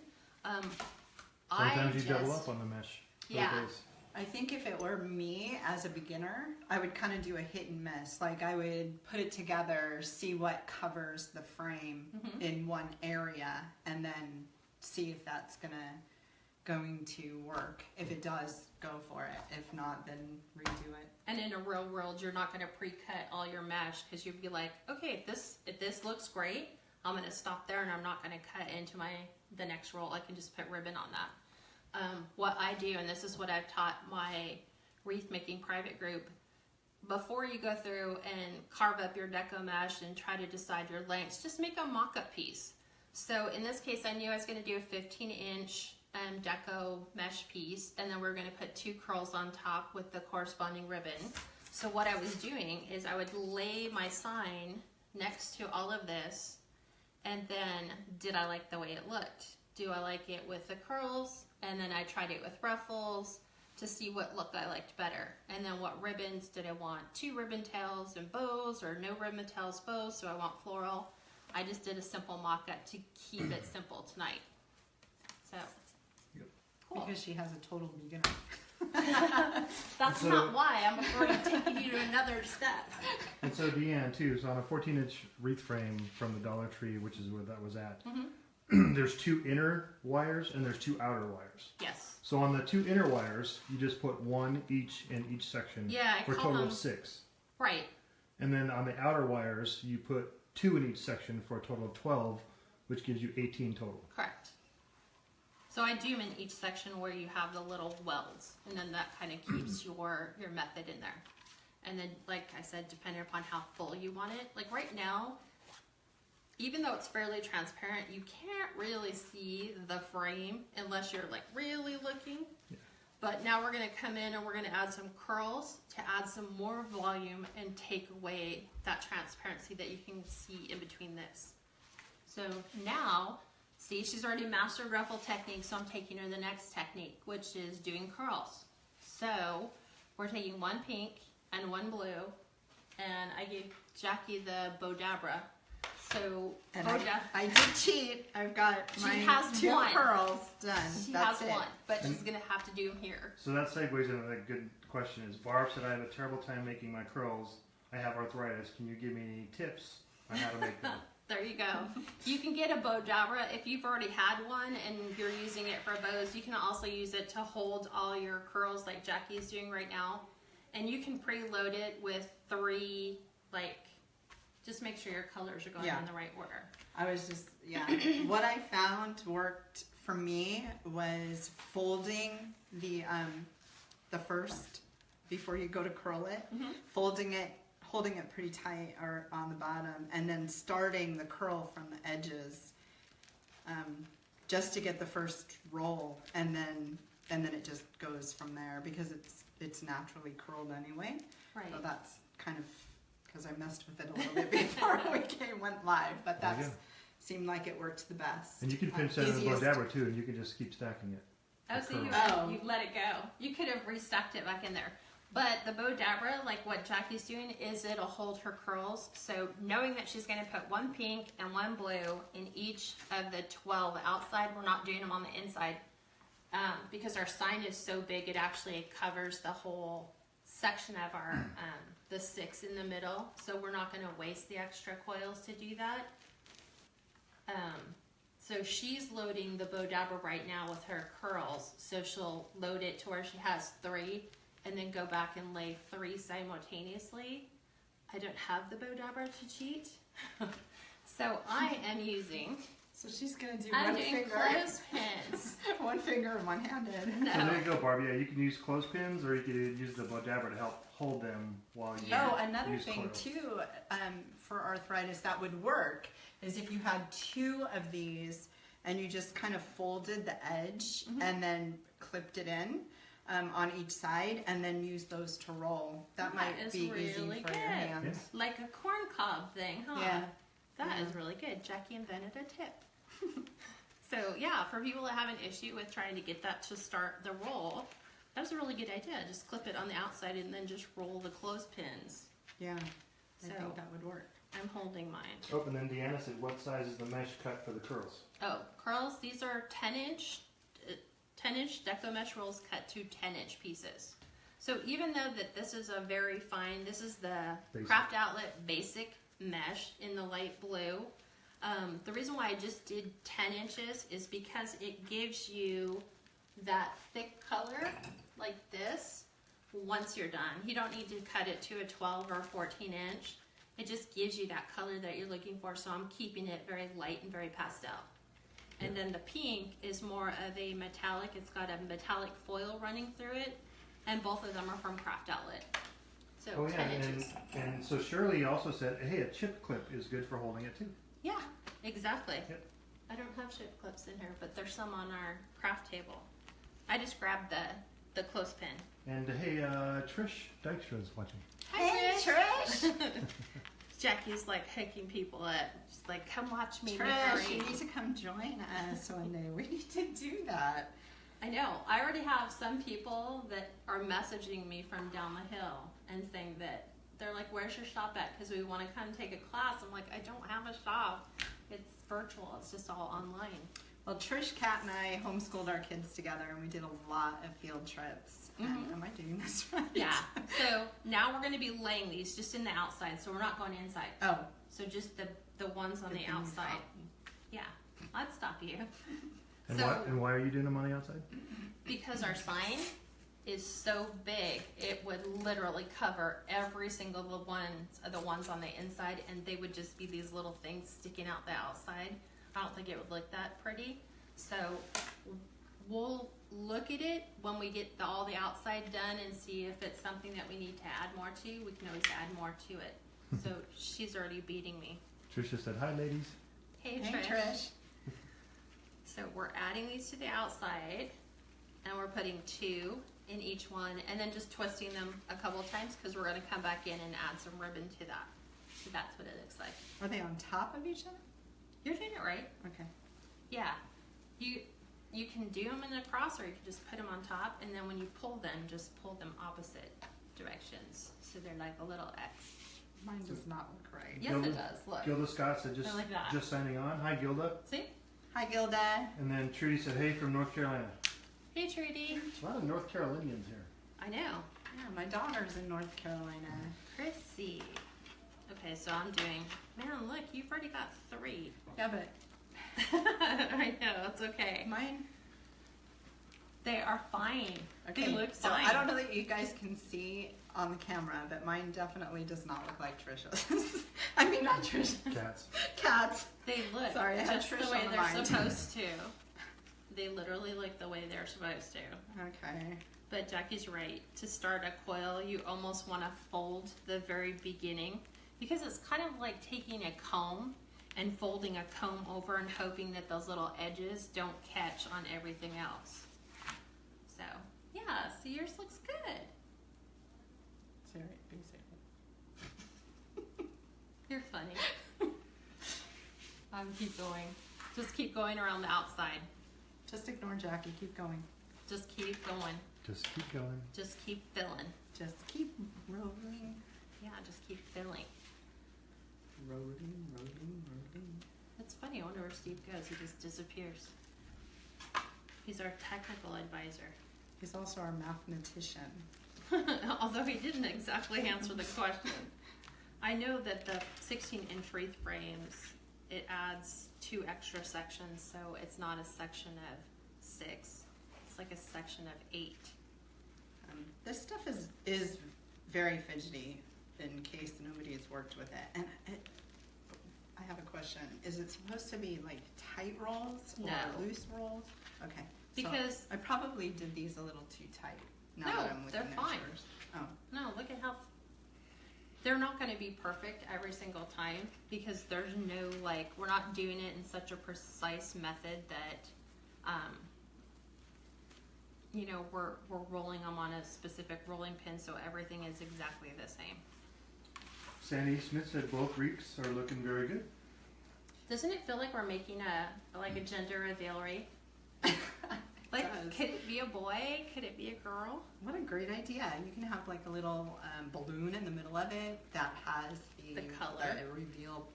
Sometimes you double up on the mesh. for the Yeah. base. I think if it were me as a beginner, I would kind of do a hit and miss. Like I would put it together, see what covers the frame in one area, and then see if that's going to work. If it does, go for it. If not, then redo it. And in a real world, you're not going to pre-cut all your mesh because you'd be like, okay, if this looks great, I'm going to stop there and I'm not going to cut into the next roll. I can just put ribbon on that. What I do, and this is what I've taught my wreath making private group, before you go through and carve up your deco mesh and try to decide your lengths, just make a mock-up piece. So in this case, I knew I was going to do a 15-inch deco mesh piece, and then we're going to put 2 curls on top with the corresponding ribbon. So what I was doing is I would lay my sign next to all of this, and then did I like the way it looked? Do I like it with the curls? And then I tried it with ruffles to see what look I liked better. And then what ribbons did I want? 2 ribbon tails and bows, or no ribbon tails, bows, so I want floral. I just did a simple mock-up to keep it simple tonight. So, Yep. cool. Because she has a total beginner. That's So- not why. I'm already taking you to another step. And so Deanne too. So on a 14-inch wreath frame from the Dollar Tree, which is where that was at, there's 2 inner wires and there's 2 outer wires. Yes. So on the 2 inner wires, you just put 1 each in each section Yeah, I for a call total them- of 6. Right. And then on the outer wires, you put 2 in each section for a total of 12, which gives you 18 total. Correct. So I do them in each section where you have the little welds, and then that kind of keeps your method in there. And then, like I said, depending upon how full you want it. Like right now, even though it's fairly transparent, you can't really see the frame unless you're like really looking. Yeah. But now we're going to come in and we're going to add some curls to add some more volume and take away that transparency that you can see in between this. So now, see, she's already mastered ruffle technique, so I'm taking her the next technique, which is doing curls. So we're taking 1 pink and 1 blue, and I gave Jackie the Bodabra. So And I did cheat. I've got She my has 2 one. curls done. she That's has it. 1, but And- she's gonna have to do them here. So that segues into a good question. Is Barb said I have a terrible time making my curls. I have arthritis. Can you give me any tips on how to make them? There you go. You can get a Bodabra if you've already had one and you're using it for bows. You can also use it to hold all your curls like Jackie's doing right now. And you can preload it with 3, like, just make sure your colors are going Yeah. in the right order. I was just, what I found worked for me was folding the first, before you go to curl it, folding it, holding it pretty tight or on the bottom, and then starting the curl from the edges, just to get the first roll, and then it just goes from there because it's naturally curled anyway. Right. So that's kind of because I messed with it a little bit before went live, but There you that's go. seemed like it worked the best. And you can pinch that in the Easiest. Bodabra too, and you can just keep stacking it. Oh, so Oh. you've let it go. You could have restacked it back in there. But the Bodabra, like what Jackie's doing, is it'll hold her curls. So knowing that she's going to put 1 pink and 1 blue in each of the 12 outside, we're not doing them on the inside. Because our sign is so big, it actually covers the whole section of our, the 6 in the middle. So we're not going to waste the extra coils to do that. So she's loading the Bodabra right now with her curls. So she'll load it to where she has 3 and then go back and lay 3 simultaneously. I don't have the Bodabra to cheat. So I am using, So she's gonna do I'm one doing finger, clothespins. one finger and one-handed. No. So there you go, Barb. Yeah, you can use clothespins or you can use the Bodabra to help hold them while you Oh, another use thing coils. too, for arthritis that would work is if you had 2 of these and you just kind of folded the edge and then clipped it in on each side and then use those to roll. That That might is be easy really for good. your hands. Like a corn cob thing, huh? Yeah. That is Yeah. really good. Jackie invented a tip. So yeah, for people that have an issue with trying to get that to start the roll, that was a really good idea. Just clip it on the outside and then just roll the clothespins. Yeah, I So- think that would work. I'm holding mine. Oh, and then Deanna said, what size is the mesh cut for the curls? Oh, curls, these are 10-inch Deco Mesh rolls cut to 10-inch pieces. So even though that this is a very fine, this is the Basic. Craft Outlet Basic Mesh in the light blue. The reason why I just did 10 inches is because it gives you that thick color like this once you're done. You don't need to cut it to a 12 or 14 inch. It just gives you that color that you're looking for, so I'm keeping it very light and very pastel. And then the pink is more of a metallic. It's got a metallic foil running through it, and both of them are from Craft Outlet. So Oh yeah, 10 inches. and so Shirley also said, hey, a chip clip is good for holding it too. Yeah, exactly. Yep. I don't have chip clips in here, but there's some on our craft table. I just grabbed the clothespin. And hey, Trish Dykstra is watching. Hey, Trish! Jackie's like hooking people up. She's like, come watch me Trish, make you a need to come join us one day. We need to do that. I know. I already have some people that are messaging me from down the hill and saying that they're like, where's your shop at? Because we want to come take a class. I'm like, I don't have a shop. It's virtual. It's just all online. Well, Trish, Kat, and I homeschooled our kids together, and we did a lot of field trips. And am I doing this right? Yeah. So now we're going to be laying these just in the outside, so we're not going inside. Oh, So just the ones on the thing outside. out. Yeah, I'd stop you. And, So why are you doing them on the outside? because our sign is so big, it would literally cover every single the ones on the inside, and they would just be these little things sticking out the outside. I don't think it would look that pretty. So we'll look at it when we get all the outside done and see if it's something that we need to add more to. We can always add more to it. So she's already beating me. Trisha said, "Hi, ladies." Hey, hey, Trish. Trish. So we're adding these to the outside, and we're putting 2 in each one, and then just twisting them a couple of times because we're going to come back in and add some ribbon to that. So that's what it looks like. Are they on top of each other? You're doing it right. Okay. Yeah. You can do them in a cross, or you can just put them on top, and then when you pull them, just pull them opposite directions. So they're like a little X. Mine does not look right. Yes, Gilda- it does. Look. Gilda Scott said, I like that. just signing on. Hi, Gilda. See? Hi, Gilda. And then Trudy said, "Hey, from North Carolina." Hey, Trudy. A lot of North Carolinians here. I know. Yeah, my daughter's in North Carolina. Chrissy. Okay, so I'm doing. Man, look, you've already got 3. Yeah, but I know, it's okay. mine. They are fine. Okay. They look so fine. I don't know that you guys can see on the camera, but mine definitely does not look like Trisha's. I mean, not Trisha's. Cats. Cats. They look Sorry, I had just Trish the way on the they're mind. supposed to. They literally look the way they're supposed to. Okay. But Jackie's right. To start a coil, you almost want to fold the very beginning because it's kind of like taking a comb and folding a comb over and hoping that those little edges don't catch on everything else. So, yeah, so yours looks good. Sorry, be safe. You're funny. Keep going. Just keep going around the outside. Just ignore Jackie. Keep going. Just keep going. Just keep going. Just keep filling. Just keep rolling. Yeah, just keep filling. Rolling, rolling, rolling. It's funny. I wonder where Steve goes. He just disappears. He's our technical advisor. He's also our mathematician. Although he didn't exactly answer the question. I know that the 16-inch wreath frames, it adds 2 extra sections, so it's not a section of 6. It's like a section of 8. This stuff is very fidgety. In case nobody has worked with it, and I have a question: is it supposed to be like tight rolls or No. loose rolls? Okay. Because so I probably did these a little too tight. Now No, that I'm looking they're at fine. yours. Oh. no, look at how they're not going to be perfect every single time because there's no like we're not doing it in such a precise method that we're rolling them on a specific rolling pin so everything is exactly the same. Sandy Smith said both wreaths are looking very good. Doesn't it feel like we're making a gender reveal wreath? Like, does. could it be a boy? Could it be a girl? What a great idea! You can have like a little balloon in the middle of it that has The color. the reveal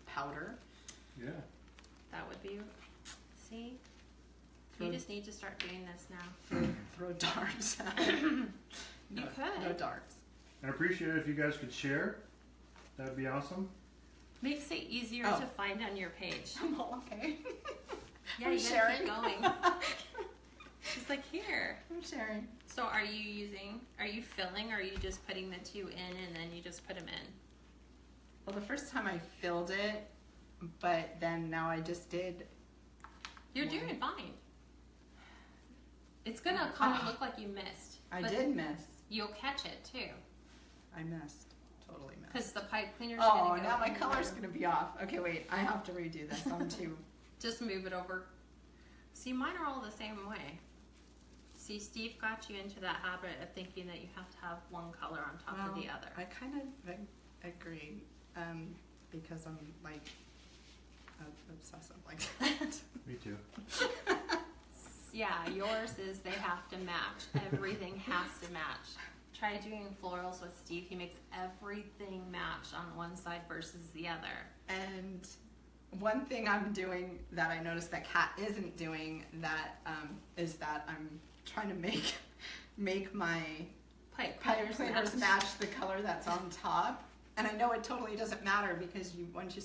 powder. Yeah. That would be. See, Throw- you just need to start doing this now. Throw darts. You No could. darts. I'd appreciate it if you guys could share. That'd be awesome. Makes it easier Oh. to find on your page. Oh, okay. Yeah, I'm you gotta sharing. keep going. She's like, here. I'm sharing. So are you filling, or are you just putting the 2 in and then you just put them in? Well, the first time I filled it, but then now I just did. You're One. doing fine. It's gonna kind of look like you missed. I but did miss. You'll catch it too. I missed. Totally missed. Because the pipe cleaner's Oh, gonna go now my in color's there. gonna be off. Okay, wait. I have to redo this. I'm too. Just move it over. See, mine are all the same way. See, Steve got you into that habit of thinking that you have to have one color on top of the other. I kind of agree because I'm like obsessive like that. Me too. Yeah, yours is they have to match. Everything has to match. Try doing florals with Steve. He makes everything match on one side versus the other. And One thing I'm doing that I noticed that Kat isn't doing that is that I'm trying to make my Pipe pipe cleaners match. match the color that's on top. And I know it totally doesn't matter because once you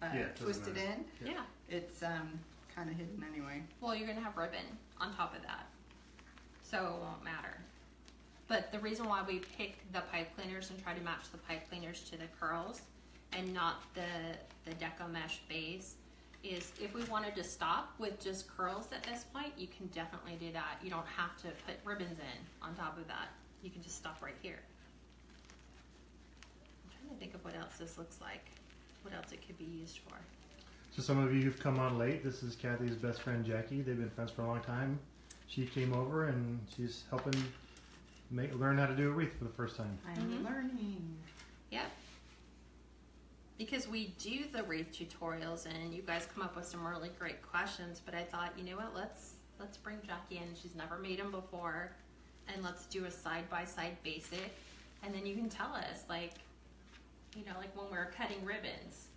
it doesn't twist it matter. in, Yeah. it's kind of hidden anyway. Well, you're gonna have ribbon on top of that, so it won't matter. But the reason why we pick the pipe cleaners and try to match the pipe cleaners to the curls and not the deco mesh base is if we wanted to stop with just curls at this point, you can definitely do that. You don't have to put ribbons in on top of that. You can just stop right here. I'm trying to think of what else this looks like, what else it could be used for. So some of you who've come on late, this is Kathy's best friend Jackie. They've been friends for a long time. She came over and she's helping learn how to do a wreath for the first time. I'm learning. Yep. Because we do the wreath tutorials and you guys come up with some really great questions, but I thought, you know what, let's bring Jackie in. She's never made them before, and let's do a side-by-side basic, and then you can tell us, like, you know, like when we're cutting ribbons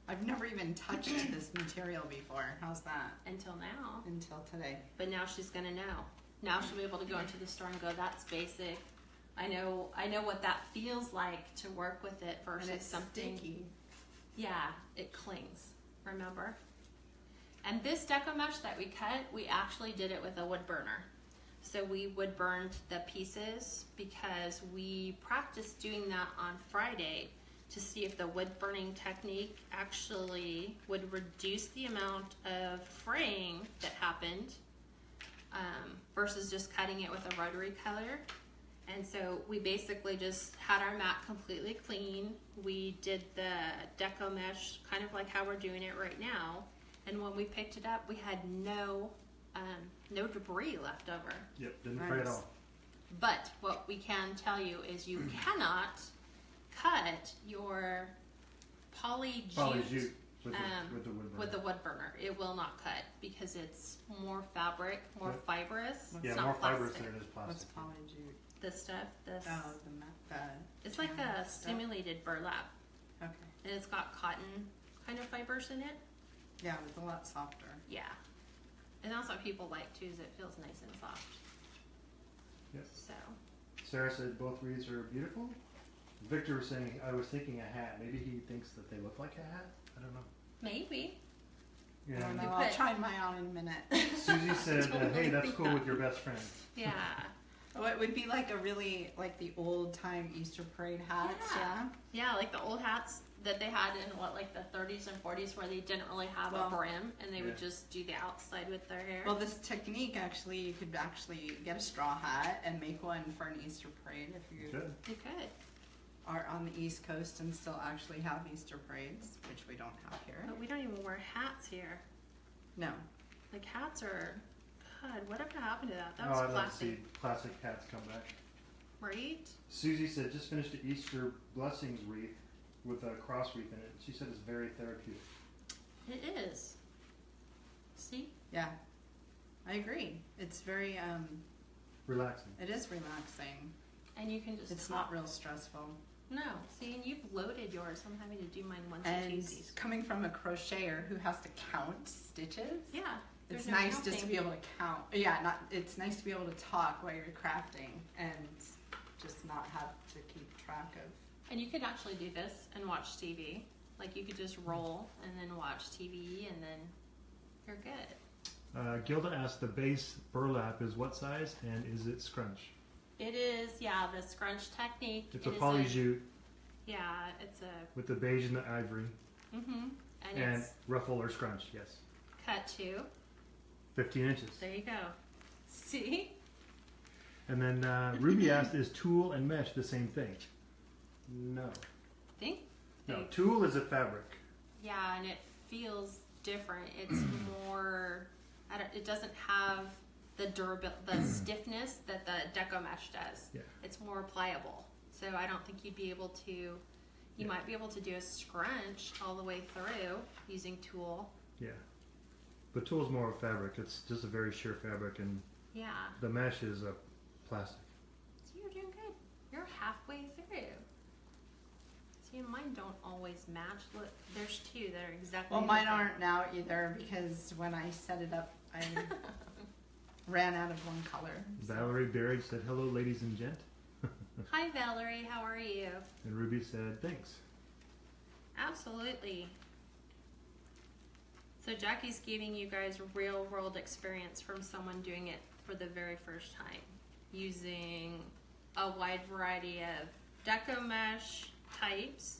I've never even touched this material before. How's that? until now. Until today. But now she's gonna know. Now she'll be able to go into the store and go, that's basic. I know what that feels like to work with it And versus it's something. sticky. Yeah, it clings, remember? And this deco mesh that we cut, we actually did it with a wood burner. So we wood burned the pieces because we practiced doing that on Friday to see if the wood burning technique actually would reduce the amount of fraying that happened versus just cutting it with a rotary cutter. And so we basically just had our mat completely clean. We did the deco mesh kind of like how we're doing it right now. And when we picked it up, we had no debris left over. Yep, didn't fray at all. But what we can tell you is you cannot cut your poly jute with the wood burner. with the wood burner. It will not cut because it's more fabric, more Yep. fibrous. Yeah, It's more not fibrous plastic. than it is What's plastic. polyjute? This stuff, this Oh, it's like tan a stuff. simulated burlap, Okay. and it's got cotton kind of fibers in it. Yeah, it's a lot softer. Yeah, and that's what people like too. Is it feels nice and soft. Yep. So Sarah said both wreaths are beautiful. Victor was saying I was thinking a hat. Maybe he thinks that they look like a hat. I don't know. maybe. I don't Yeah. know. You I'll put- try mine on in a minute. Susie said, Totally "Hey, that's think cool that. with your best friend." Yeah. Oh, it would be like a really, like the old time Easter parade hats, Yeah. yeah? Yeah, like the old hats that they had in like the 30s and 40s where they didn't really have a Well, brim and they would yeah. just do the outside with their hair. Well, this technique actually, you could actually get a straw hat and make one for an Easter parade if you Good. you could. are on the East Coast and still actually have Easter parades, which we don't have here. But we don't even wear hats here. No. Like hats are, God, whatever happened to that? That Oh, was I'd love to classic. see classic hats come back. Right? Susie said just finished an Easter blessings wreath with a cross wreath in it. She said it's very therapeutic. It is. See? Yeah. I agree. It's very, Relaxing. it is relaxing. And you can just It's hop- not real stressful. No. See, and you've loaded yours. I'm having to do mine once And Tuesdays. coming from a crocheter who has to count stitches, Yeah. it's there's no nice just to counting. be able to count. Yeah, it's nice to be able to talk while you're crafting and just not have to keep track of. And you could actually do this and watch TV. Like you could just roll and then watch TV and then you're good. Gilda asked the base burlap is what size and is it scrunch? It is, yeah, the scrunch technique. It's It a is poly jute Yeah, it's a, with the beige and the ivory and and it's ruffle or scrunch, yes. cut to. 15 inches. There you go. See? And then Ruby asked, is tulle and mesh the same thing? No. Think? No, tulle is a fabric. Yeah, and it feels different. It's more, it doesn't have the the stiffness that the deco mesh does. Yeah. It's more pliable. So I don't think you'd be able to, you might be able to do a scrunch all the way through using tulle. Yeah. But tulle is more of fabric. It's just a very sheer fabric, and Yeah. the mesh is a plastic. So you're doing good. You're halfway through. See, mine don't always match. Look, there's two that are exactly. Well, the mine same. aren't now either because when I set it up, I ran out of one color. Valerie Berry said, hello, ladies and gent. Hi, Valerie. How are you? And Ruby said, thanks. Absolutely. So Jackie's giving you guys real world experience from someone doing it for the very first time, using a wide variety of deco mesh types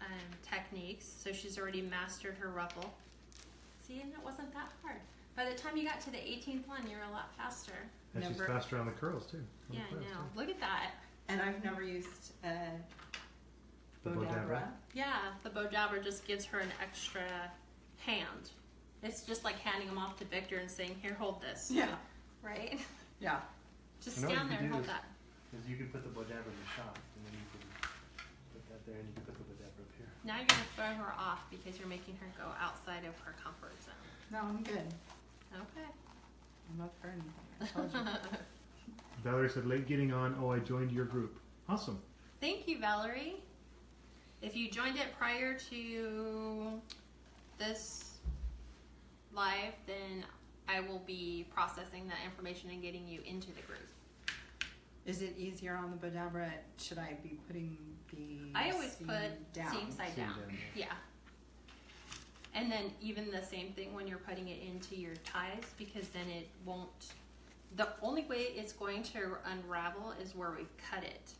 and techniques. So she's already mastered her ruffle. See, and it wasn't that hard. By the time you got to the 18th one, you're a lot faster. And she's Never- faster on the curls too. On Yeah, the I curls, know. too. Look at that. And I've never used a The Bodabra. Bodabra? Yeah, the Bodabra just gives her an extra hand. It's just like handing them off to Victor and saying, here, hold this. Yeah, Right? yeah. Just You know what stand you there could and do hold is- that. Is you could put the Bodabra in the shop, and then you could put that there, and you could put the Bodabra up here. Now you're going to throw her off because you're making her go outside of her comfort zone. No, I'm good. Okay. I'm up for anything. I told you. Valerie said, late getting on. Oh, I joined your group. Awesome. Thank you, Valerie. If you joined it prior to this live, then I will be processing that information and getting you into the group. Is it easier on the Bodabra? Should I be putting the I always seam put down? seam side Seam down. down. Yeah. And then even the same thing when you're putting it into your ties, because then it won't. The only way it's going to unravel is where we cut it.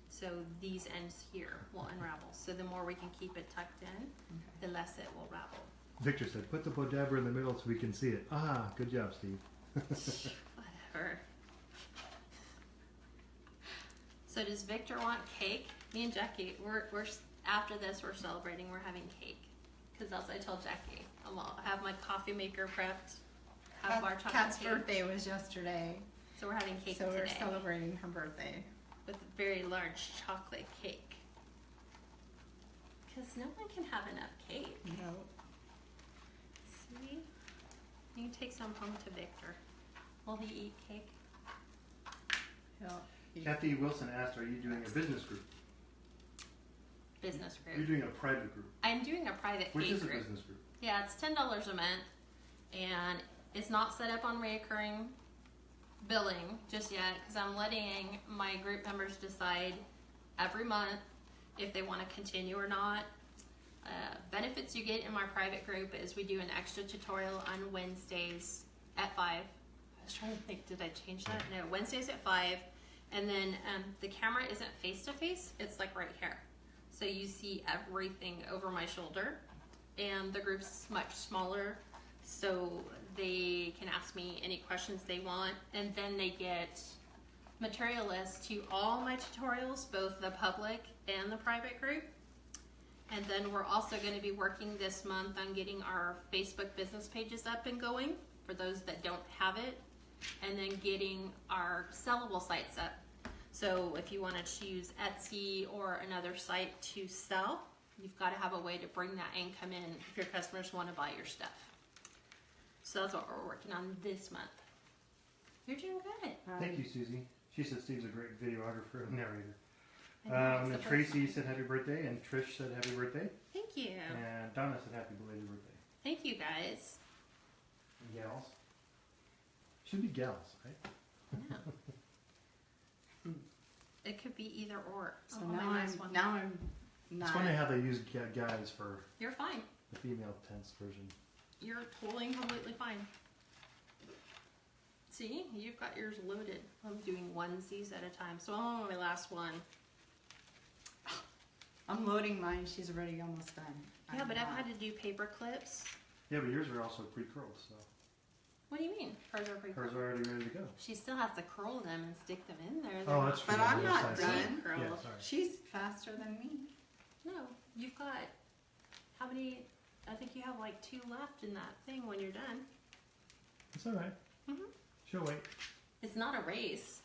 So these ends here will unravel. So the more we can keep it tucked in, the less it will ravel. Victor said, put the Bodabra in the middle so we can see it. Ah, good job, Steve. Whatever. So does Victor want cake? Me and Jackie, we're after this we're celebrating. We're having cake because that's what I told Jackie. I'll have my coffee maker prepped. Have our chocolate Kat's cake. birthday was yesterday, So we're having cake so we're today celebrating her birthday. with a very large chocolate cake. Because no one can have enough cake. No. See? You can take some home to Victor. Will he eat cake? Kathy Wilson asked, are you doing a business group? Business You're group. doing a private group. I'm doing a private Which cake is a group. business group? Yeah, it's $10 a month, and it's not set up on reoccurring billing just yet because I'm letting my group members decide every month if they want to continue or not. Benefits you get in my private group is we do an extra tutorial on Wednesdays at 5. I was trying to think, did I change that? No, Wednesdays at 5. And then the camera isn't face to face, it's like right here. So you see everything over my shoulder. And the group's much smaller, so they can ask me any questions they want. And then they get material lists to all my tutorials, both the public and the private group. And then we're also going to be working this month on getting our Facebook business pages up and going for those that don't have it, and then getting our sellable sites up. So if you want to choose Etsy or another site to sell, you've got to have a way to bring that income in if your customers want to buy your stuff. So that's what we're working on this month. You're doing good. Thank you, Susie. She said Steve's a great videographer and narrator. I know, it's And the first Tracy time. said happy birthday, and Trish said happy birthday, Thank you. and Donna said happy belated birthday. Thank you, guys. And gals. Should be gals, right? Yeah. It could be either or. So Oh, now my I'm last one. now I'm not. It's funny how they use guys for You're fine. the female tense version. You're totally and completely fine. See, you've got yours loaded. I'm doing onesies at a time. So I'm on my last one. I'm loading mine. She's already almost done. Yeah, I'm but I've not. had to do paper clips. Yeah, but yours are also pre-curled, so What do you mean? Hers are pretty hers cool. are already ready to go. She still has to curl them and stick them in there. Oh, that's true. But I'm The not other side's done. not- Curled. Yeah, sorry. She's faster than me. No, you've got how many? I think you have like 2 left in that thing when you're done. It's all right. Mhm. She'll wait. It's not a race.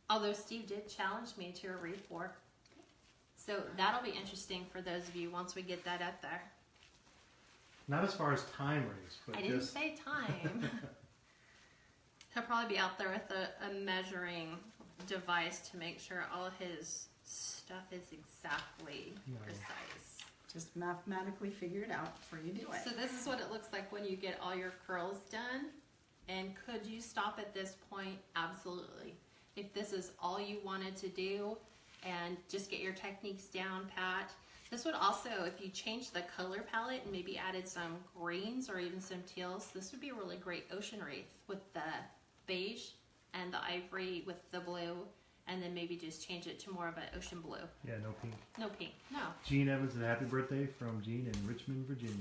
Although Steve did challenge me to a reef war. So that'll be interesting for those of you once we get that up there. Not as far as time race, but I didn't just say time. He'll probably be out there with a measuring device to make sure all his stuff is exactly No. precise. Just mathematically figure it out before you do So it. this is what it looks like when you get all your curls done. And could you stop at this point? Absolutely. If this is all you wanted to do and just get your techniques down pat. This would also, if you change the color palette and maybe added some greens or even some teals, this would be a really great ocean wreath with the beige and the ivory with the blue, and then maybe just change it to more of an ocean blue. Yeah, no pink. No pink, no. Gene Evans, and happy birthday from Gene in Richmond, Virginia.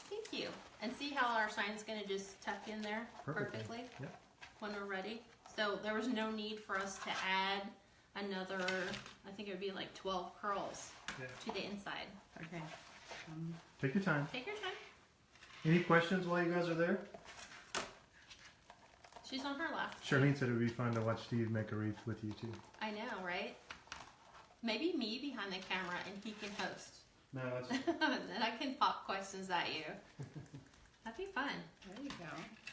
Thank you. And see how our sign's gonna just tuck in there Perfectly. perfectly Yep. when we're ready. So there was no need for us to add another, I think it would be like 12 curls Yeah. to the inside. Okay. Take your time. Take your time. Any questions while you guys are there? She's on her last. Charlene said it would be fun to watch Steve make a wreath with you too. I know, right? Maybe me behind the camera and he can host. No, that's Then I can pop questions at you. That'd be fun. There you go.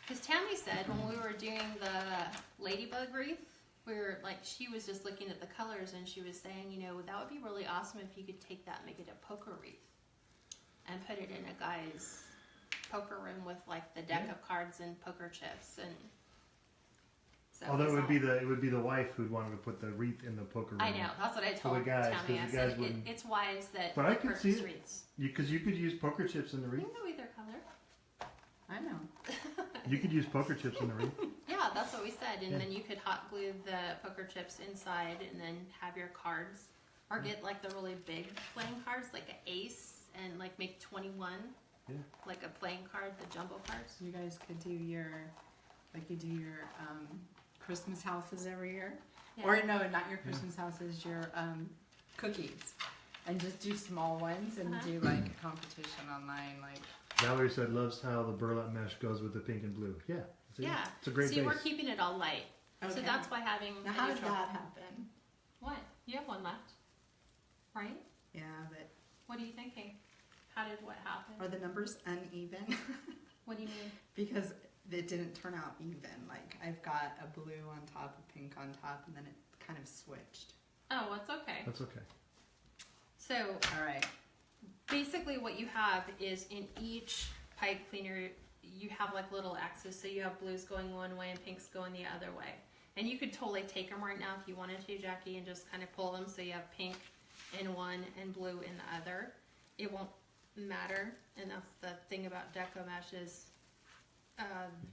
Because Tammy said when we were doing the ladybug wreath, we were like, she was just looking at the colors and she was saying, you know, that would be really awesome if you could take that and make it a poker wreath and put it in a guy's poker room with like the deck Yeah. of cards and poker chips and. So although it's it would be the wife who'd wanted to put the wreath in the poker room. I know, that's what I For told the guys, Tammy. 'cause I the guys said wouldn't- it's wise that But I you could purchase see it. wreaths. Because you could use poker chips in the You wreath. can go either color. I know. You could use poker chips in the wreath. Yeah, that's what we said. And Yeah. then you could hot glue the poker chips inside and then have your cards. Or get like the really big playing cards, like an ace, and like make 21. Yeah. Like a playing card, the jumbo cards. You guys could do your, like you do your Christmas houses every year. Yeah. Or no, not your Christmas houses, your cookies. And just do small ones and Uh-huh. do like a competition online. Like, Valerie said loves how the burlap mesh goes with the pink and blue. Yeah. See? Yeah. It's a great See, base. we're keeping it all light. So Okay. that's why having now a how did neutral- that happen? What? You have one left. Right? Yeah, but What are you thinking? How did what happen? are the numbers uneven? What do you mean? Because it didn't turn out even. Like I've got a blue on top, a pink on top, and then it kind of switched. Oh, it's okay. That's okay. So All right. basically what you have is in each pipe cleaner you have like little axes, so you have blues going one way and pinks going the other way, and you could totally take them right now if you wanted to, Jackie, and just kind of pull them so you have pink in one and blue in the other. It won't matter, and that's the thing about deco mesh is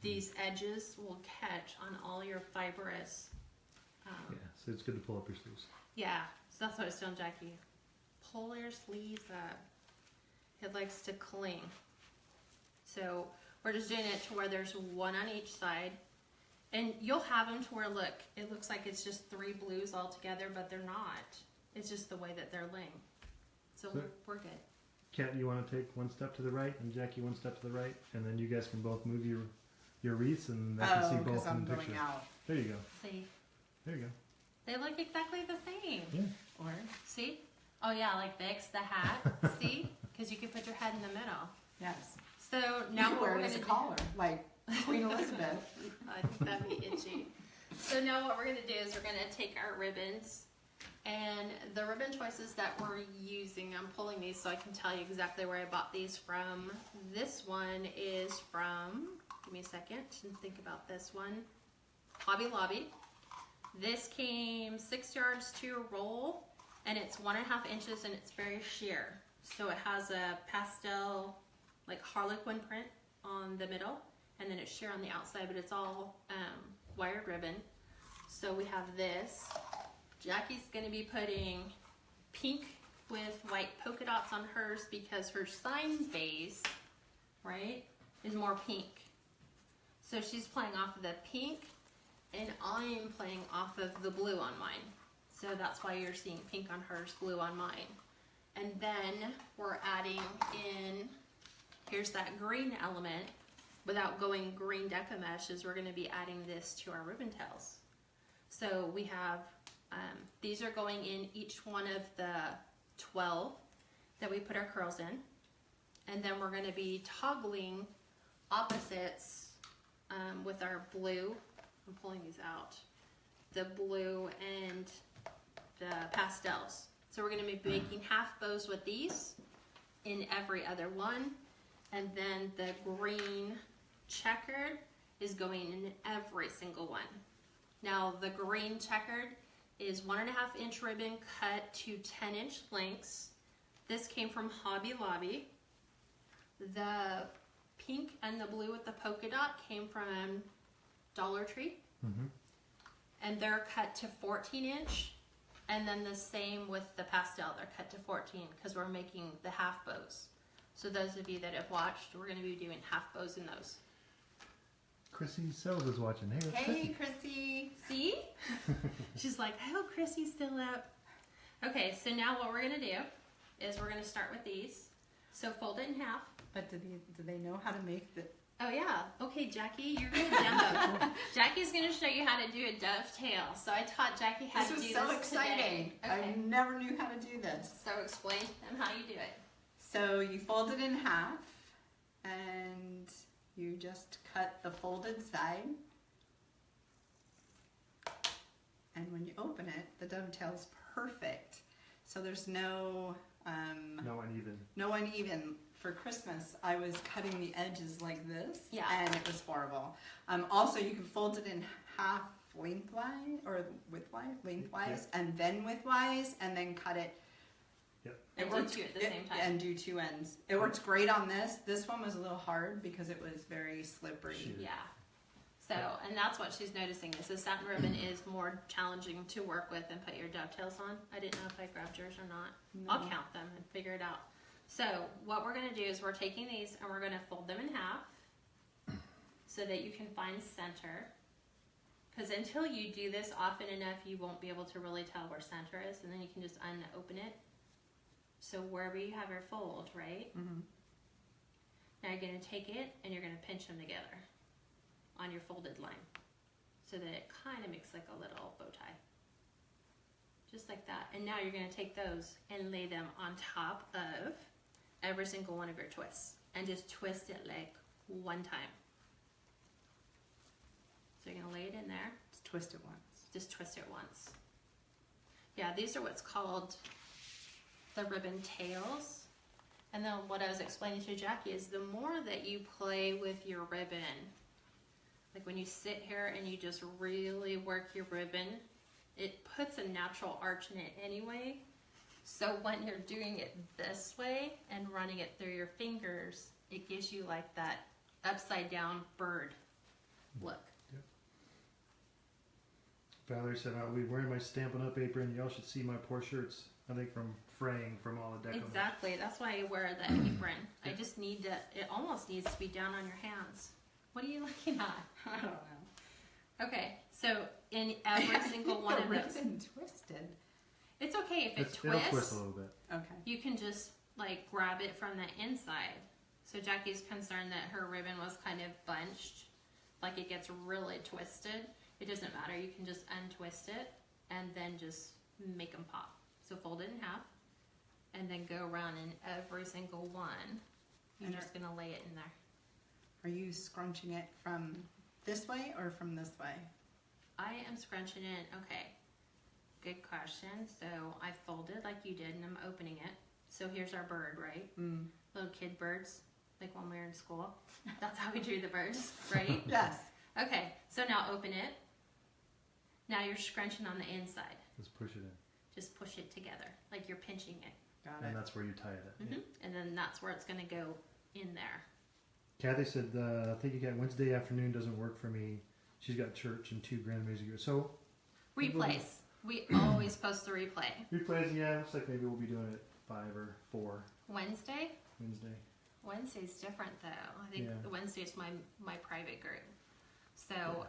these edges will catch on all your fibrous Yeah. So it's good to pull up your sleeves. yeah, so that's what I was telling Jackie. Pull your sleeves up. It likes to cling. So we're just doing it to where there's one on each side. And you'll have them to where, look, it looks like it's just 3 blues all together, but they're not. It's just the way that they're laying. So So- we're good. Kat, you want to take one step to the right, and Jackie one step to the right, and then you guys can both move your wreaths, and I can Oh, see because both I'm in the going picture. out. There you go. See, There you go. they look exactly the same. Yeah. Or See? Oh yeah, like the X, the hat. See? Because you can put your head in the middle. yes. So now You what wear we're it as going a to do. collar, like Queen Elizabeth. I think that'd be itchy. So now what we're gonna do is we're gonna take our ribbons, and the ribbon choices that we're using, I'm pulling these so I can tell you exactly where I bought these from. This one is from, give me a second to think about this one, Hobby Lobby. This came 6 yards to a roll, and it's 1.5 inches, and it's very sheer. So it has a pastel, like harlequin print on the middle, and then it's sheer on the outside, but it's all wired ribbon. So we have this. Jackie's gonna be putting pink with white polka dots on hers because her sign base, right, is more pink. So she's playing off of the pink, and I'm playing off of the blue on mine. So that's why you're seeing pink on hers, blue on mine. And then we're adding in, here's that green element. Without going green deco meshes, we're going to be adding this to our ribbon tails. So we have, these are going in each one of the 12 that we put our curls in. And then we're going to be toggling opposites with our blue. I'm pulling these out. The blue and the pastels. So we're going to be making half bows with these in every other one. And then the green checkered is going in every single one. Now the green checkered is 1.5 inch ribbon cut to 10-inch lengths. This came from Hobby Lobby. The pink and the blue with the polka dot came from Dollar Tree. And they're cut to 14-inch. And then the same with the pastel, they're cut to 14 because we're making the half bows. So those of you that have watched, we're going to be doing half bows in those. Chrissy Sells is watching. Hey, Hey, Chrissy. See? She's like, I hope Chrissy's still up. Okay, so now what we're going to do is we're going to start with these. So fold it in half. But do they know how to make the... Oh yeah. Okay, Jackie, you're going to demo. Jackie's going to show you how to do a dovetail. So I taught Jackie how This to was do so this exciting. today. Okay. I never knew how to do this. So explain to them how you do it. So you fold it in half and you just cut the folded side. And when you open it, the dovetail's perfect. So there's no uneven. no uneven. For Christmas, I was cutting the edges like this, Yeah. and it was horrible. Also, you can fold it in half lengthwise or lengthwise, and then widthwise, and then cut it. Yep. And do two at the same time. And do two ends. It worked great on this. This one was a little hard because it was very slippery. Shoot. Yeah. So, and that's what she's noticing is the satin ribbon is more challenging to work with and put your dovetails on. I didn't know if I grabbed yours or not. No. I'll count them and figure it out. So what we're going to do is we're taking these and we're going to fold them in half so that you can find center. Because until you do this often enough, you won't be able to really tell where center is, and then you can just unopen it. So wherever you have your fold, right? Mm-hmm. Now you're going to take it and you're going to pinch them together on your folded line so that it kind of makes like a little bow tie. Just like that. And now you're going to take those and lay them on top of every single one of your twists and just twist it like one time. So you're going to lay it in there. Just twist it once. Just twist it once. Yeah, these are what's called the ribbon tails. And then what I was explaining to Jackie is the more that you play with your ribbon, like when you sit here and you just really work your ribbon, it puts a natural arch in it anyway. So when you're doing it this way and running it through your fingers, it gives you like that upside down bird look. Valerie said, I'll be wearing my Stampin' Up apron. Y'all should see my poor shirts. I think from fraying from all the deco. Exactly. That's why I wear the apron. I just need to, it almost needs to be down on your hands. What are you looking at? I don't know. Okay, so in every single one of the those, ribbon twisted. it's okay if it It'll twist twists. a little bit. Okay. You can just like grab it from the inside. So Jackie's concerned that her ribbon was kind of bunched, like it gets really twisted. It doesn't matter. You can just untwist it and then just make them pop. So fold it in half and then go around in every single one. You're And just gonna lay it in there. Are you scrunching it from this way or from this way? I am scrunching it. Okay, good question. So I folded like you did and I'm opening it. So here's our bird, right? Little kid birds, like when we were in school. That's how we drew the birds, right? Yes. Okay, so now open it. Now you're scrunching on the inside. Let's push it in. Just push it together, like you're pinching it. Got And it. that's where you tie it up. Yeah. And then that's where it's gonna go in there. Kathy said, I think you got Wednesday afternoon doesn't work for me. She's got church and 2 grand music. So Replays. We always post the replay. replays, yeah, looks like maybe we'll be doing it 5 or 4 Wednesday? Wednesday. Wednesday's different though. I think Yeah. the Wednesday's my private group. So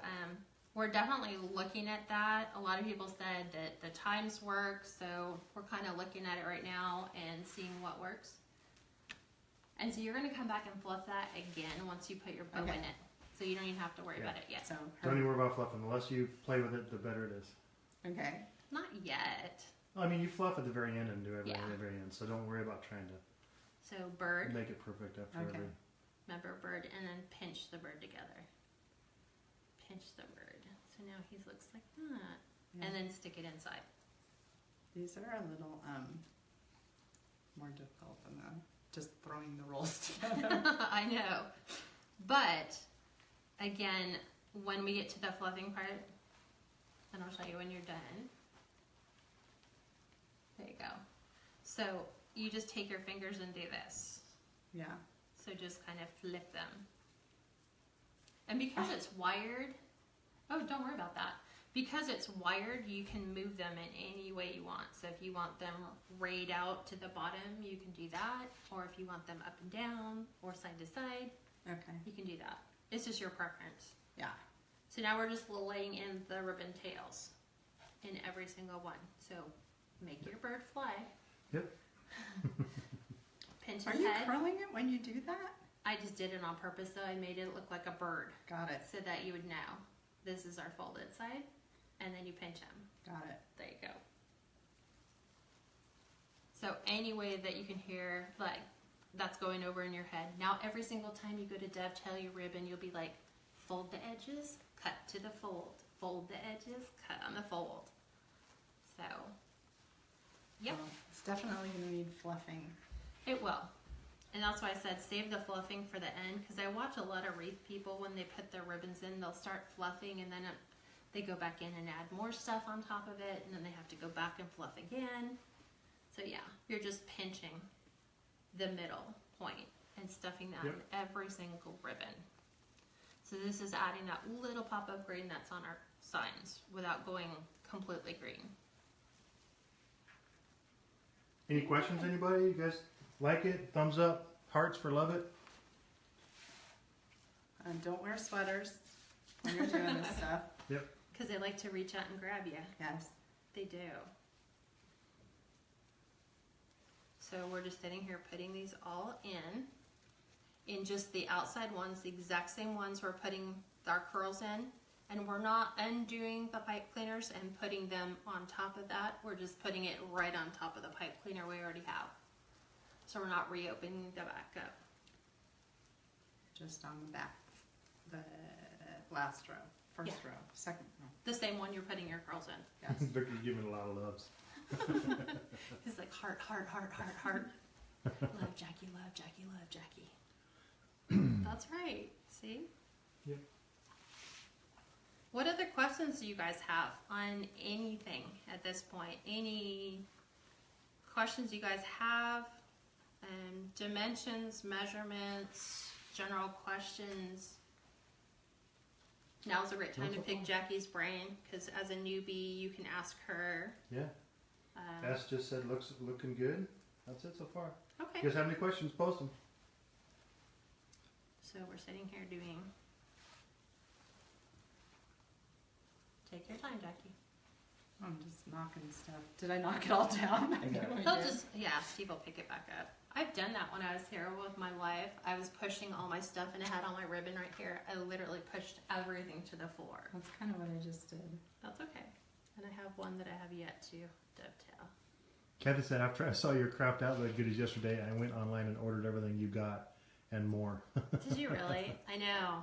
we're definitely looking at that. A lot of people said that the times work, so we're kind of looking at it right now and seeing what works. And so you're going to come back and fluff that again once you put your bow Okay. in it. So you don't even have to worry Yeah. about it yet. So Don't even worry about fluffing. The less you play with it, the better it is. okay. Not yet. I mean, you fluff at the very end and do everything Yeah. at the very end. So don't worry about trying to So bird, make it perfect after Okay. every. remember bird, and then pinch the bird together. Pinch the bird. So now he looks like that. Yeah. And then stick it inside. These are a little more difficult than just throwing the rolls together. I know. But again, when we get to the fluffing part, and I'll show you when you're done. There you go. So you just take your fingers and do this. Yeah. So just kind of flip them. And because it's wired, oh, don't worry about that. Because it's wired, you can move them in any way you want. So if you want them rayed out to the bottom, you can do that. Or if you want them up and down or side to side, Okay. you can do that. It's just your preference. Yeah. So now we're just laying in the ribbon tails in every single one. So make your bird fly. Yep. Pinch Are his you head. curling it when you do that? I just did it on purpose, so I made it look like a bird Got it. so that you would know. This is our folded side, and then you pinch them. Got it. There you go. So any way that you can hear, like, that's going over in your head. Now every single time you go to dovetail your ribbon, you'll be like, fold the edges, cut to the fold. Fold the edges, cut on the fold. So, yep. Well, it's definitely going to need fluffing. It will. And that's why I said save the fluffing for the end, because I watch a lot of wreath people when they put their ribbons in, they'll start fluffing and then they go back in and add more stuff on top of it, and then they have to go back and fluff again. So yeah, you're just pinching the middle point and stuffing that Yep. in every single ribbon. So this is adding that little pop of green that's on our signs without going completely green. Any questions, anybody? You guys like it? Thumbs up, hearts for love it. And don't wear sweaters when you're doing this stuff. Because they like to reach out and grab you. Yes. They do. So we're just sitting here putting these all in just the outside ones, the exact same ones we're putting our curls in. And we're not undoing the pipe cleaners and putting them on top of that. We're just putting it right on top of the pipe cleaner we already have. So we're not reopening the back up. Just on the back. The last row. First Yeah. row. Second row. The same one you're putting your curls in. Yes. Victor's giving a lot of loves. It's like heart, heart, heart, heart, heart. Love Jackie, love Jackie, love Jackie. That's right. See? Yep. What other questions do you guys have on anything at this point? Any questions you guys have? Dimensions, measurements, general questions. Now's a great time to pick Jackie's brain, because as a newbie, you can ask her. Yeah. Ash just said looking good. That's it so far. Okay. You guys have any questions? Post them. So we're sitting here doing. Take your time, Jackie. I'm just knocking stuff. Did I knock it all down? I know I He'll did. just, yeah, Steve will pick it back up. I've done that when I was here with my life. I was pushing all my stuff and I had all my ribbon right here. I literally pushed everything to the floor. That's kind of what I just did. That's okay. And I have one that I have yet to dovetail. Kathy said, after I saw your craft outlet goodies yesterday, I went online and ordered everything you got and more. Did you really? I know.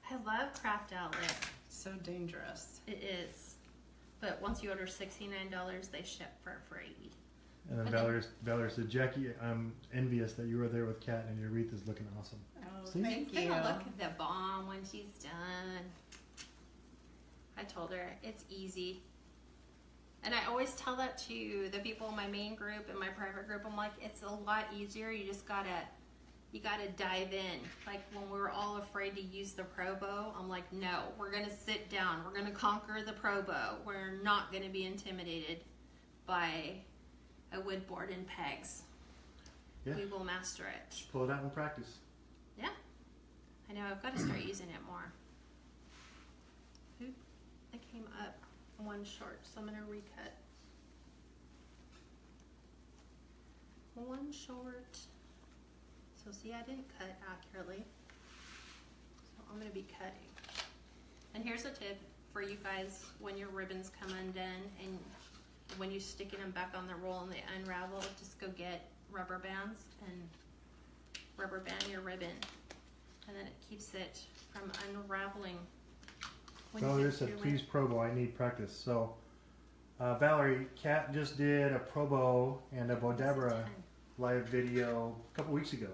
I love Craft Outlet. So dangerous. It is. But once you order $69, they ship for free. And then Valerie said, Jackie, I'm envious that you were there with Kat and your wreath is looking awesome. Oh, See? thank It's you. gonna look at the bomb when she's done. I told her it's easy. And I always tell that to the people in my main group and my private group. I'm like, it's a lot easier. You just gotta dive in. Like when we were all afraid to use the Pro Bow, I'm like, no, we're gonna sit down. We're gonna conquer the Pro Bow. We're not gonna be intimidated by a wood board and pegs. Yeah. We will master it. Just pull it out and practice. Yeah. I know, I've got to start using it more. Oop, I came up one short, so I'm going to recut. One short. So see, I didn't cut accurately. So I'm going to be cutting. And here's a tip for you guys when your ribbons come undone and when you're sticking them back on the roll and they unravel, just go get rubber bands and rubber band your ribbon. And then it keeps it from unraveling. When you Valerie get said, your please Pro Bow, I need practice. So Valerie, Kat just did a Probo and a Bodabra live video a couple weeks ago.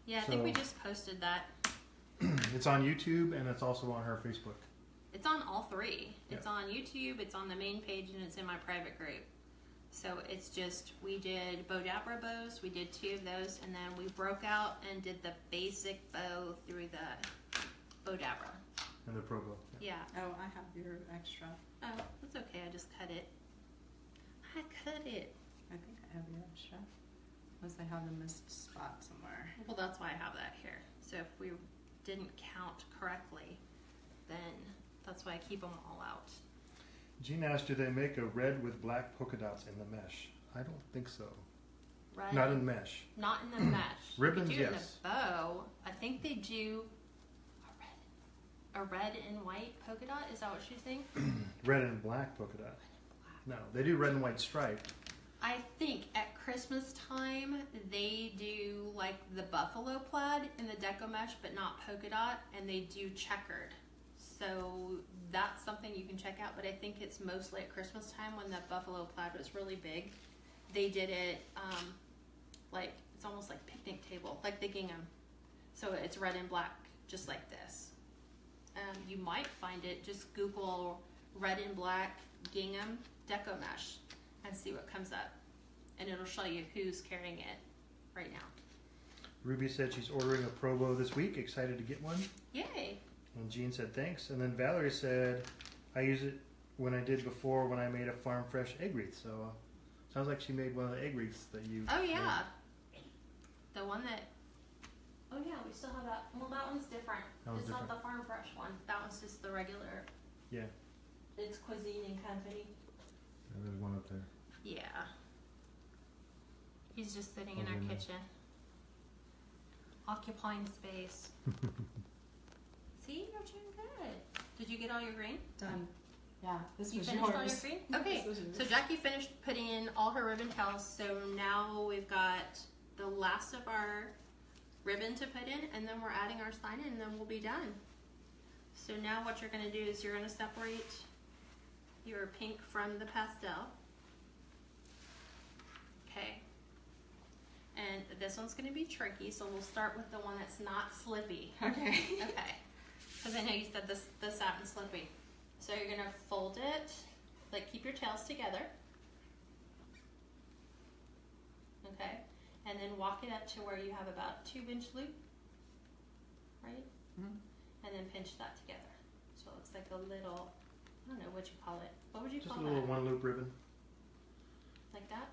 Yeah, I think we So- just posted that. It's on YouTube and it's also on her Facebook. It's on all three. It's Yeah. on YouTube, it's on the main page, and it's in my private group. So it's just, we did Bodabra bows, we did 2 of those, and then we broke out and did the basic bow through the Bodabra. And the Probo. Yeah. Oh, I have your extra. Oh, that's okay, I just cut it. I cut it. I think I have your extra. Unless I have the missed spot somewhere. Well, that's why I have that here. So if we didn't count correctly, then that's why I keep them all out. Jean asked, do they make a red with black polka dots in the mesh? I don't think so. Red, Not in mesh. not in the mesh. Ribbons, They do yes. In the bow, I think they do a red and white polka dot. Is that what she's saying? Red and black polka dot. No, they do red and white stripe. I think at Christmas time they do like the buffalo plaid in the deco mesh, but not polka dot, and they do checkered. So that's something you can check out. But I think it's mostly at Christmas time when the buffalo plaid was really big. They did it like it's almost like picnic table, like the gingham. So it's red and black, just like this. You might find it. Just Google red and black gingham deco mesh and see what comes up, and it'll show you who's carrying it right now. Ruby said she's ordering a Probo this week. Excited to get one. Yay! And Jean said thanks. And then Valerie said, I use it when I did before when I made a farm fresh egg wreath. So sounds like she made one of the egg wreaths that you. Oh yeah, made. the one that. Oh yeah, we still have that. Well, that one's different. That one's It's not the farm fresh one. That one's just the regular. Yeah. It's Cuisine and Company. There's one up there. Yeah. He's just sitting in Oh, our goodness. kitchen, occupying space. See, you're doing good. Did you get all your green? Done. Yeah, this You was finished all your yours. green? Okay, This was yours. so Jackie finished putting in all her ribbon tails, so now we've got the last of our ribbon to put in, and then we're adding our sign in, and then we'll be done. So now what you're gonna do is you're gonna separate your pink from the pastel. Okay. And this one's gonna be tricky, so we'll start with the one that's not slippy. Okay. Okay, because I know you said this satin's slippy. So you're gonna fold it, like keep your tails together. Okay, and then walk it up to where you have about 2-inch loop, right? Mhm. And then pinch that together. So it looks like a little, I don't know what you call it. What would you Just call a little that? one loop ribbon. Like that?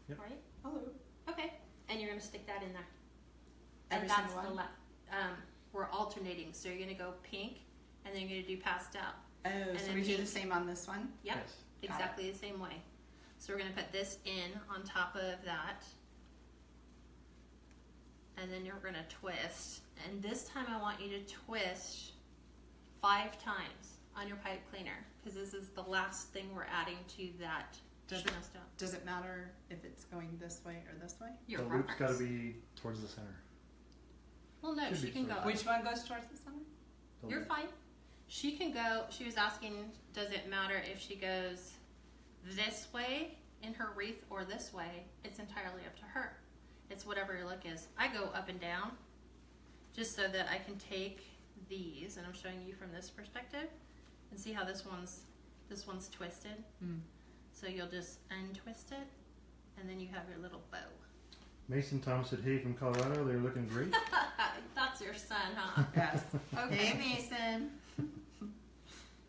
Yep. Right? Hello. Okay, and you're gonna stick that in there. Every And that's single one? we're alternating, so you're gonna go pink, and then you're gonna do pastel. Oh, And so then we do the pink. same on this one? Yep, Yes. Got exactly the same way. So we're gonna put this in on top of that, and then you're gonna twist. And this time I want you to twist 5 times on your pipe cleaner, because this is the last thing we're adding to that Does it- Chanel stone. Does it matter if it's going this way or this way? Your The loop's got to preference. be towards the center. Well, no, should she be can go. sort of- Which one goes towards the center? The You're loop. fine. She can go. She was asking, does it matter if she goes this way in her wreath or this way? It's entirely up to her. It's whatever your look is. I go up and down just so that I can take these, and I'm showing you from this perspective, and see how this one's twisted. Mm. So you'll just untwist it, and then you have your little bow. Mason Thomas said, hey, from Colorado. They're looking great. That's your son, huh? Yes. Okay. Hey, Mason.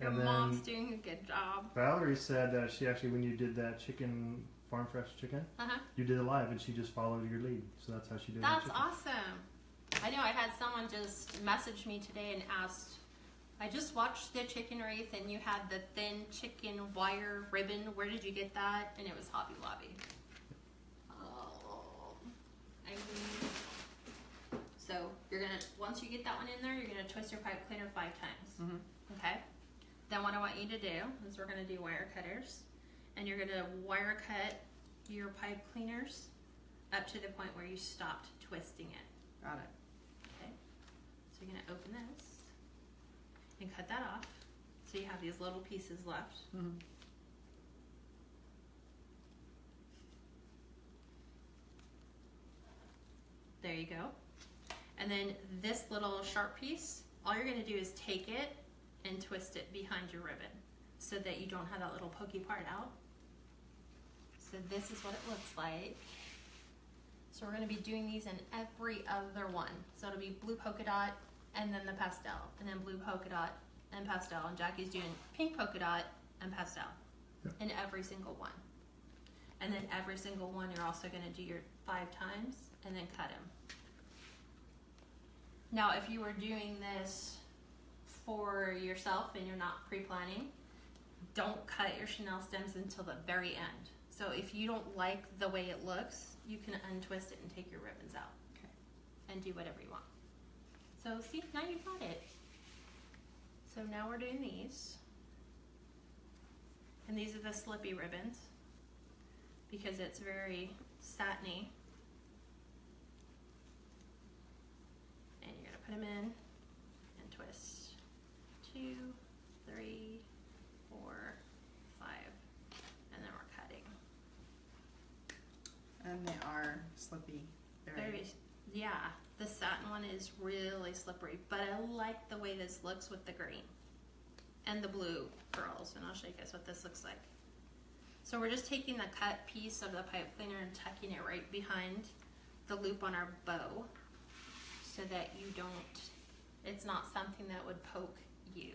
Your And then mom's doing a good job. Valerie said she actually, when you did that chicken, farm fresh chicken, Uh-huh. you did it live and she just followed your lead. So that's how she did That's the chicken. awesome. I know I had someone just message me today and asked, I just watched the chicken wreath and you had the thin chicken wire ribbon. Where did you get that? And it was Hobby Lobby. Oh, I mean, so you're gonna, once you get that one in there, you're gonna twist your pipe cleaner 5 times. Mhm. Okay? Then what I want you to do is we're gonna do wire cutters, and you're gonna wire cut your pipe cleaners up to the point where you stopped twisting it. Got it. Okay, so you're gonna open this and cut that off. So you have these little pieces left. Mhm. you go. And then this little sharp piece, all you're going to do is take it and twist it behind your ribbon so that you don't have that little pokey part out. So this is what it looks like. So we're going to be doing these in every other one. So it'll be blue polka dot and then the pastel, and then blue polka dot and pastel. And Jackie's doing pink polka dot and pastel in every single one. And then every single one you're also going to do your 5 times and then cut them. Now if you were doing this for yourself and you're not pre-planning, don't cut your chenille stems until the very end. So if you don't like the way it looks, you can untwist it and take your ribbons out. Okay. And do whatever you want. So see, now you've got it. So now we're doing these. And these are the slippy ribbons because it's very satiny. And you're gonna put them in and twist. 2, 3, 4, 5, and then we're cutting. And they are slippy. Very, yeah. The satin one is really slippery, but I like the way this looks with the green and the blue pearls. And I'll show you guys what this looks like. So we're just taking the cut piece of the pipe cleaner and tucking it right behind the loop on our bow, so that you don't. It's not something that would poke you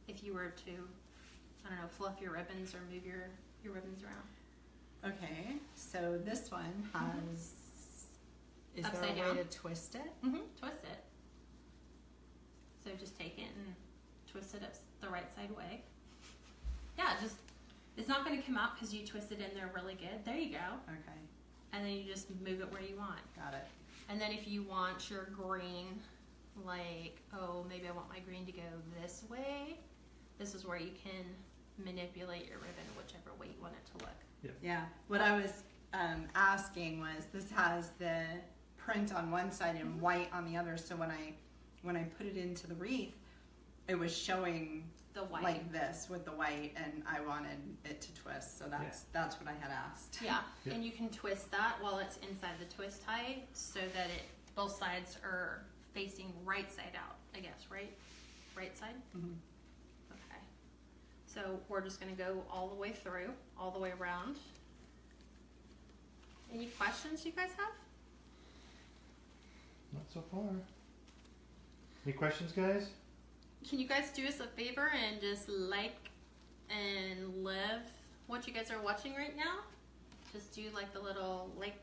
if you were to, I don't know, fluff your ribbons or move your ribbons around. Okay, so this one has. Is Upside there a down. way to twist it? Twist it. So just take it and twist it up the right side way. Yeah, just, it's not going to come out because you twisted in there really good. There you go. Okay, And then you just move it where you want. got it. And then if you want your green, like, oh, maybe I want my green to go this way, this is where you can manipulate your ribbon whichever way you want it to look. Yeah, what I was asking was this has the print on one side and white on the other. So when I put it into the wreath, it was showing The white. like this with the white, and I wanted it to twist. So that's what I had asked. Yeah, Yeah. and you can twist that while it's inside the twist tie so that both sides are facing right side out, I guess, right? Right side? Mhm. Okay. So we're just gonna go all the way through, all the way around. Any questions you guys have? Not so far. Any questions, guys? Can you guys do us a favor and just like and live what you guys are watching right now? Just do like the little like,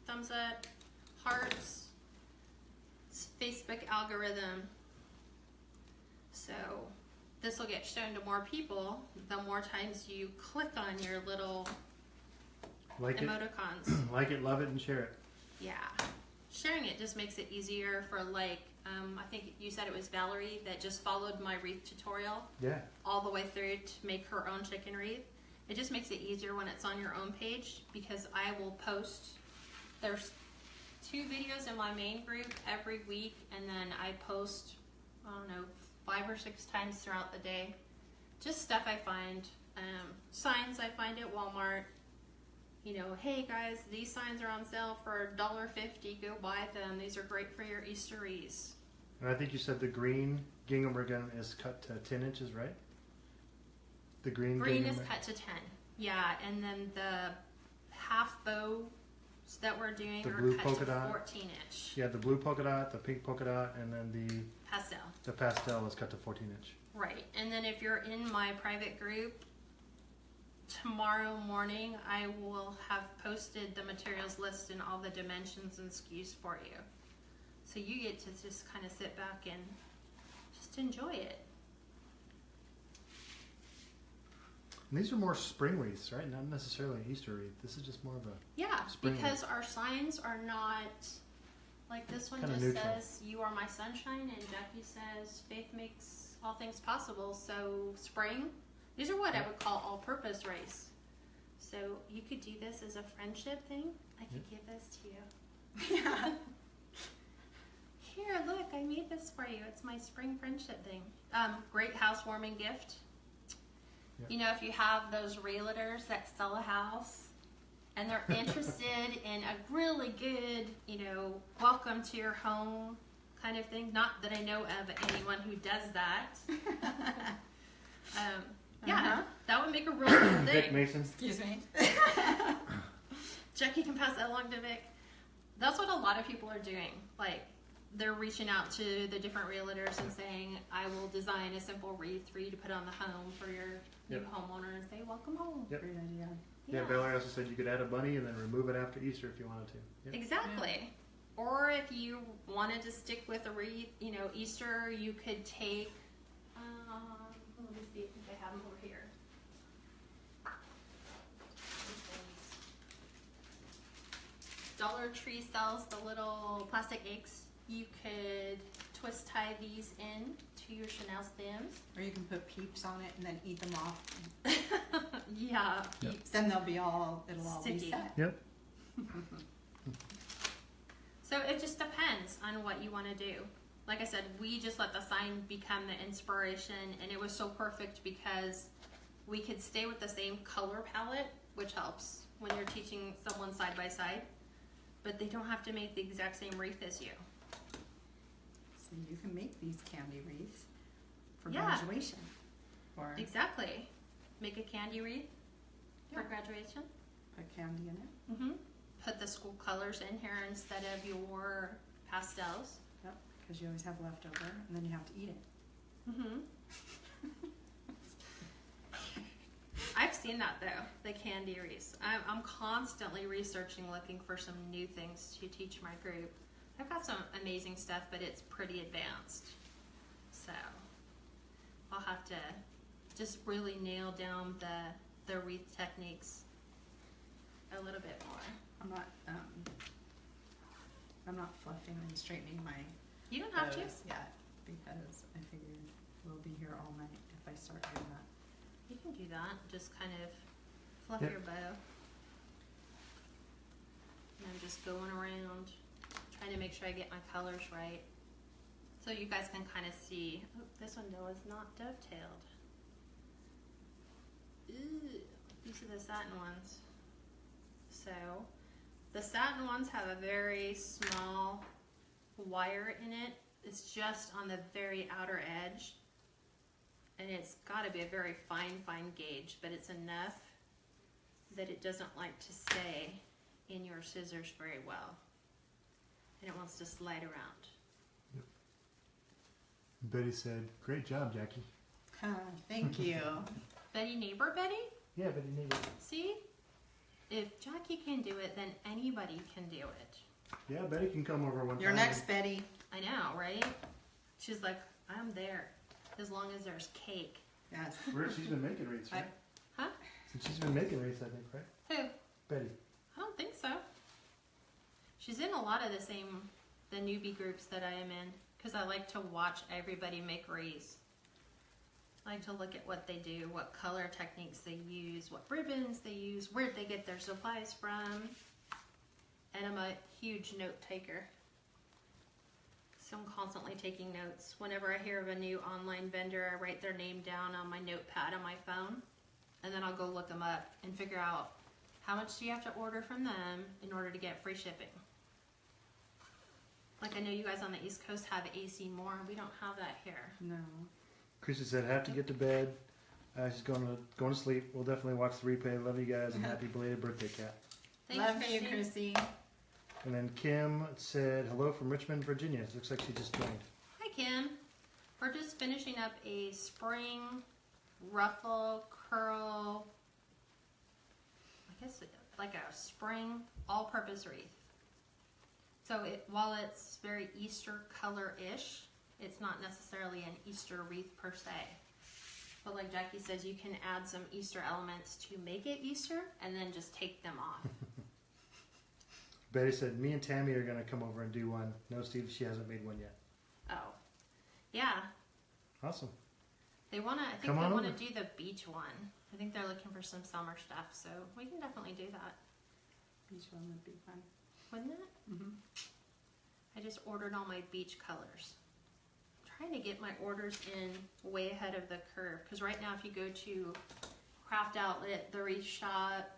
thumbs up, hearts. It's Facebook algorithm. So this will get shown to more people the more times you click on your little Like it, emoticons. like it, love it, and share it. Yeah. Sharing it just makes it easier for like, I think you said it was Valerie that just followed my wreath tutorial Yeah. all the way through to make her own chicken wreath. It just makes it easier when it's on your own page because I will post, there's 2 videos in my main group every week, and then I post, I don't know, 5 or 6 times throughout the day. Just stuff I find, signs I find at Walmart. You know, hey guys, these signs are on sale for $1.50. Go buy them. These are great for your Easter wreaths. And I think you said the green gingham ribbon is cut to 10 inches, right? The green Green gingham is ribbon. cut to 10. Yeah, and then the half bows that we're doing The are blue cut polka to dot. 14 inch. Yeah, the blue polka dot, the pink polka dot, and then Pastel. the pastel is cut to 14 inch. Right. And then if you're in my private group, tomorrow morning I will have posted the materials list and all the dimensions and SKUs for you. So you get to just kind of sit back and just enjoy it. And these are more spring wreaths, right? Not necessarily an Easter wreath. This is just more of a Yeah, Spring because our signs are not like this one. Kinda Just neutral. says "You are my sunshine," and Jackie says "Faith makes all things possible." So spring. These are what I would call all-purpose wreaths. So you could do this as a friendship thing. I could give this to you. Yeah. Here, look, I made this for you. It's my spring friendship thing. Great housewarming gift. Yeah. You know, if you have those realtors that sell a house and they're interested in a really good, welcome to your home kind of thing. Not that I know of anyone who does that. Yeah, that would make a really good Vic thing. Mason. Excuse me. Jackie can pass that along to Vic. That's what a lot of people are doing. Like, they're reaching out to the different realtors and saying, I will design a simple wreath for you to put on the home for your new Yep. homeowner and say, welcome home. Yep. Great idea. Yeah, Valerie also said you could add a bunny and then remove it after Easter if you wanted to. Yep. Exactly. Or if you wanted to stick with a wreath, Easter, you could take, let me see if I have them over here. Dollar Tree sells the little plastic eggs. You could twist tie these in to your Chanel stems. Or you can put peeps on it and then eat them off. Yeah, Yep. peeps. Then it'll all be Sticky. set. Yep. So it just depends on what you want to do. Like I said, we just let the sign become the inspiration, and it was so perfect because we could stay with the same color palette, which helps when you're teaching someone side by side, but they don't have to make the exact same wreath as you. So you can make these candy wreaths for Yeah. graduation. Or Exactly. Make a candy wreath for Yeah. graduation. put candy in it. Mm-hmm. Put the school colors in here instead of your pastels. Yep. Because you always have leftover and then you have to eat it. Mm-hmm. I've seen that though, the candy wreaths. I'm constantly researching, looking for some new things to teach my group. I've got some amazing stuff, but it's pretty advanced. So I'll have to just really nail down the wreath techniques a little bit more. I'm not fluffing and straightening my You don't have to. bows yet because I figured we'll be here all night if I start doing that. You can do that. Just kind of fluff Yep. your bow. And I'm just going around, trying to make sure I get my colors right. So you guys can kind of see. Oh, this one though is not dovetailed. Ooh, these are the satin ones. So the satin ones have a very small wire in it. It's just on the very outer edge. And it's got to be a very fine gauge, but it's enough that it doesn't like to stay in your scissors very well. And it wants to slide around. Betty said, "Great job, Jackie." Thank you. Betty neighbor Betty? Yeah, Betty needed it. See? If Jackie can do it, then anybody can do it. Yeah, Betty can come over one You're time. next, Betty. I know, right? She's like, I'm there. As long as there's cake. Yes. She's been making wreaths, right? Huh? Since she's been making wreaths, I think, right? Who? Betty. I don't think so. She's in a lot of the newbie groups that I am in, because I like to watch everybody make wreaths. I like to look at what they do, what color techniques they use, what ribbons they use, where they get their supplies from. And I'm a huge note taker. So I'm constantly taking notes. Whenever I hear of a new online vendor, I write their name down on my notepad on my phone. And then I'll go look them up and figure out how much do you have to order from them in order to get free shipping. Like I know you guys on the East Coast have AC Moore. We don't have that here. No. Chrissy said, "Have to get to bed." She's going to sleep. We'll definitely watch the replay. Love you guys and happy belated birthday, Kat. Thanks, Love you, Christine. Chrissy. And then Kim said, "Hello from Richmond, Virginia." It looks like she just joined. Hi, Kim. We're just finishing up a spring ruffle curl, I guess like a spring all-purpose wreath. So while it's very Easter color-ish, it's not necessarily an Easter wreath per se. But like Jackie says, you can add some Easter elements to make it Easter and then just take them off. Betty said, "Me and Tammy are going to come over and do one." No, Steve, she hasn't made one yet. Oh, yeah. Awesome. I think Come they on want to over. do the beach one. I think they're looking for some summer stuff, so we can definitely do that. Beach one would be fun. Wouldn't it? Mm-hmm. I just ordered all my beach colors. I'm trying to get my orders in way ahead of the curve, because right now if you go to Craft Outlet, the Wreath Shop,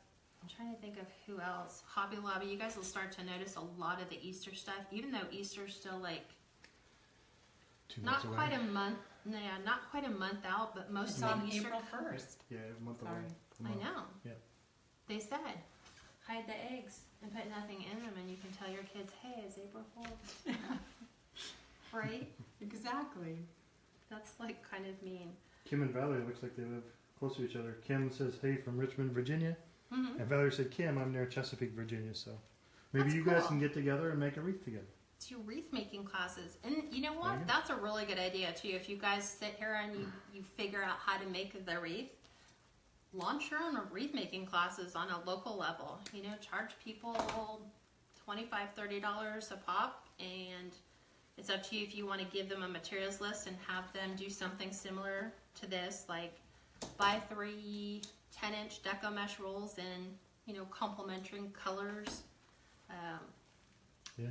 I'm trying to think of who else. Hobby Lobby, you guys will start to notice a lot of the Easter stuff, even though Easter's still like 2 not months away. quite a month. Yeah, not quite a month out, but most It's of on the Easter. April 1st. Yeah, a month Sorry. away. A I month. know. Yeah. They said hide the eggs and put nothing in them, and you can tell your kids, "Hey, it's April Fool's." Right? Exactly. That's like kind of mean. Kim and Valerie looks like they live close to each other. Kim says, "Hey, from Richmond, Virginia," Mm-hmm. and Valerie said, "Kim, I'm near Chesapeake, Virginia." So maybe That's you guys cool. can get together and make a wreath together. Do wreath making classes, and you know There what? you go. That's a really good idea too. If you guys sit here and you figure out how to make the wreath, launch your own wreath making classes on a local level. You know, charge people $25-$30 a pop, and it's up to you if you want to give them a materials list and have them do something similar to this, like buy 3 10-inch deco mesh rolls in, complementary colors. Yeah.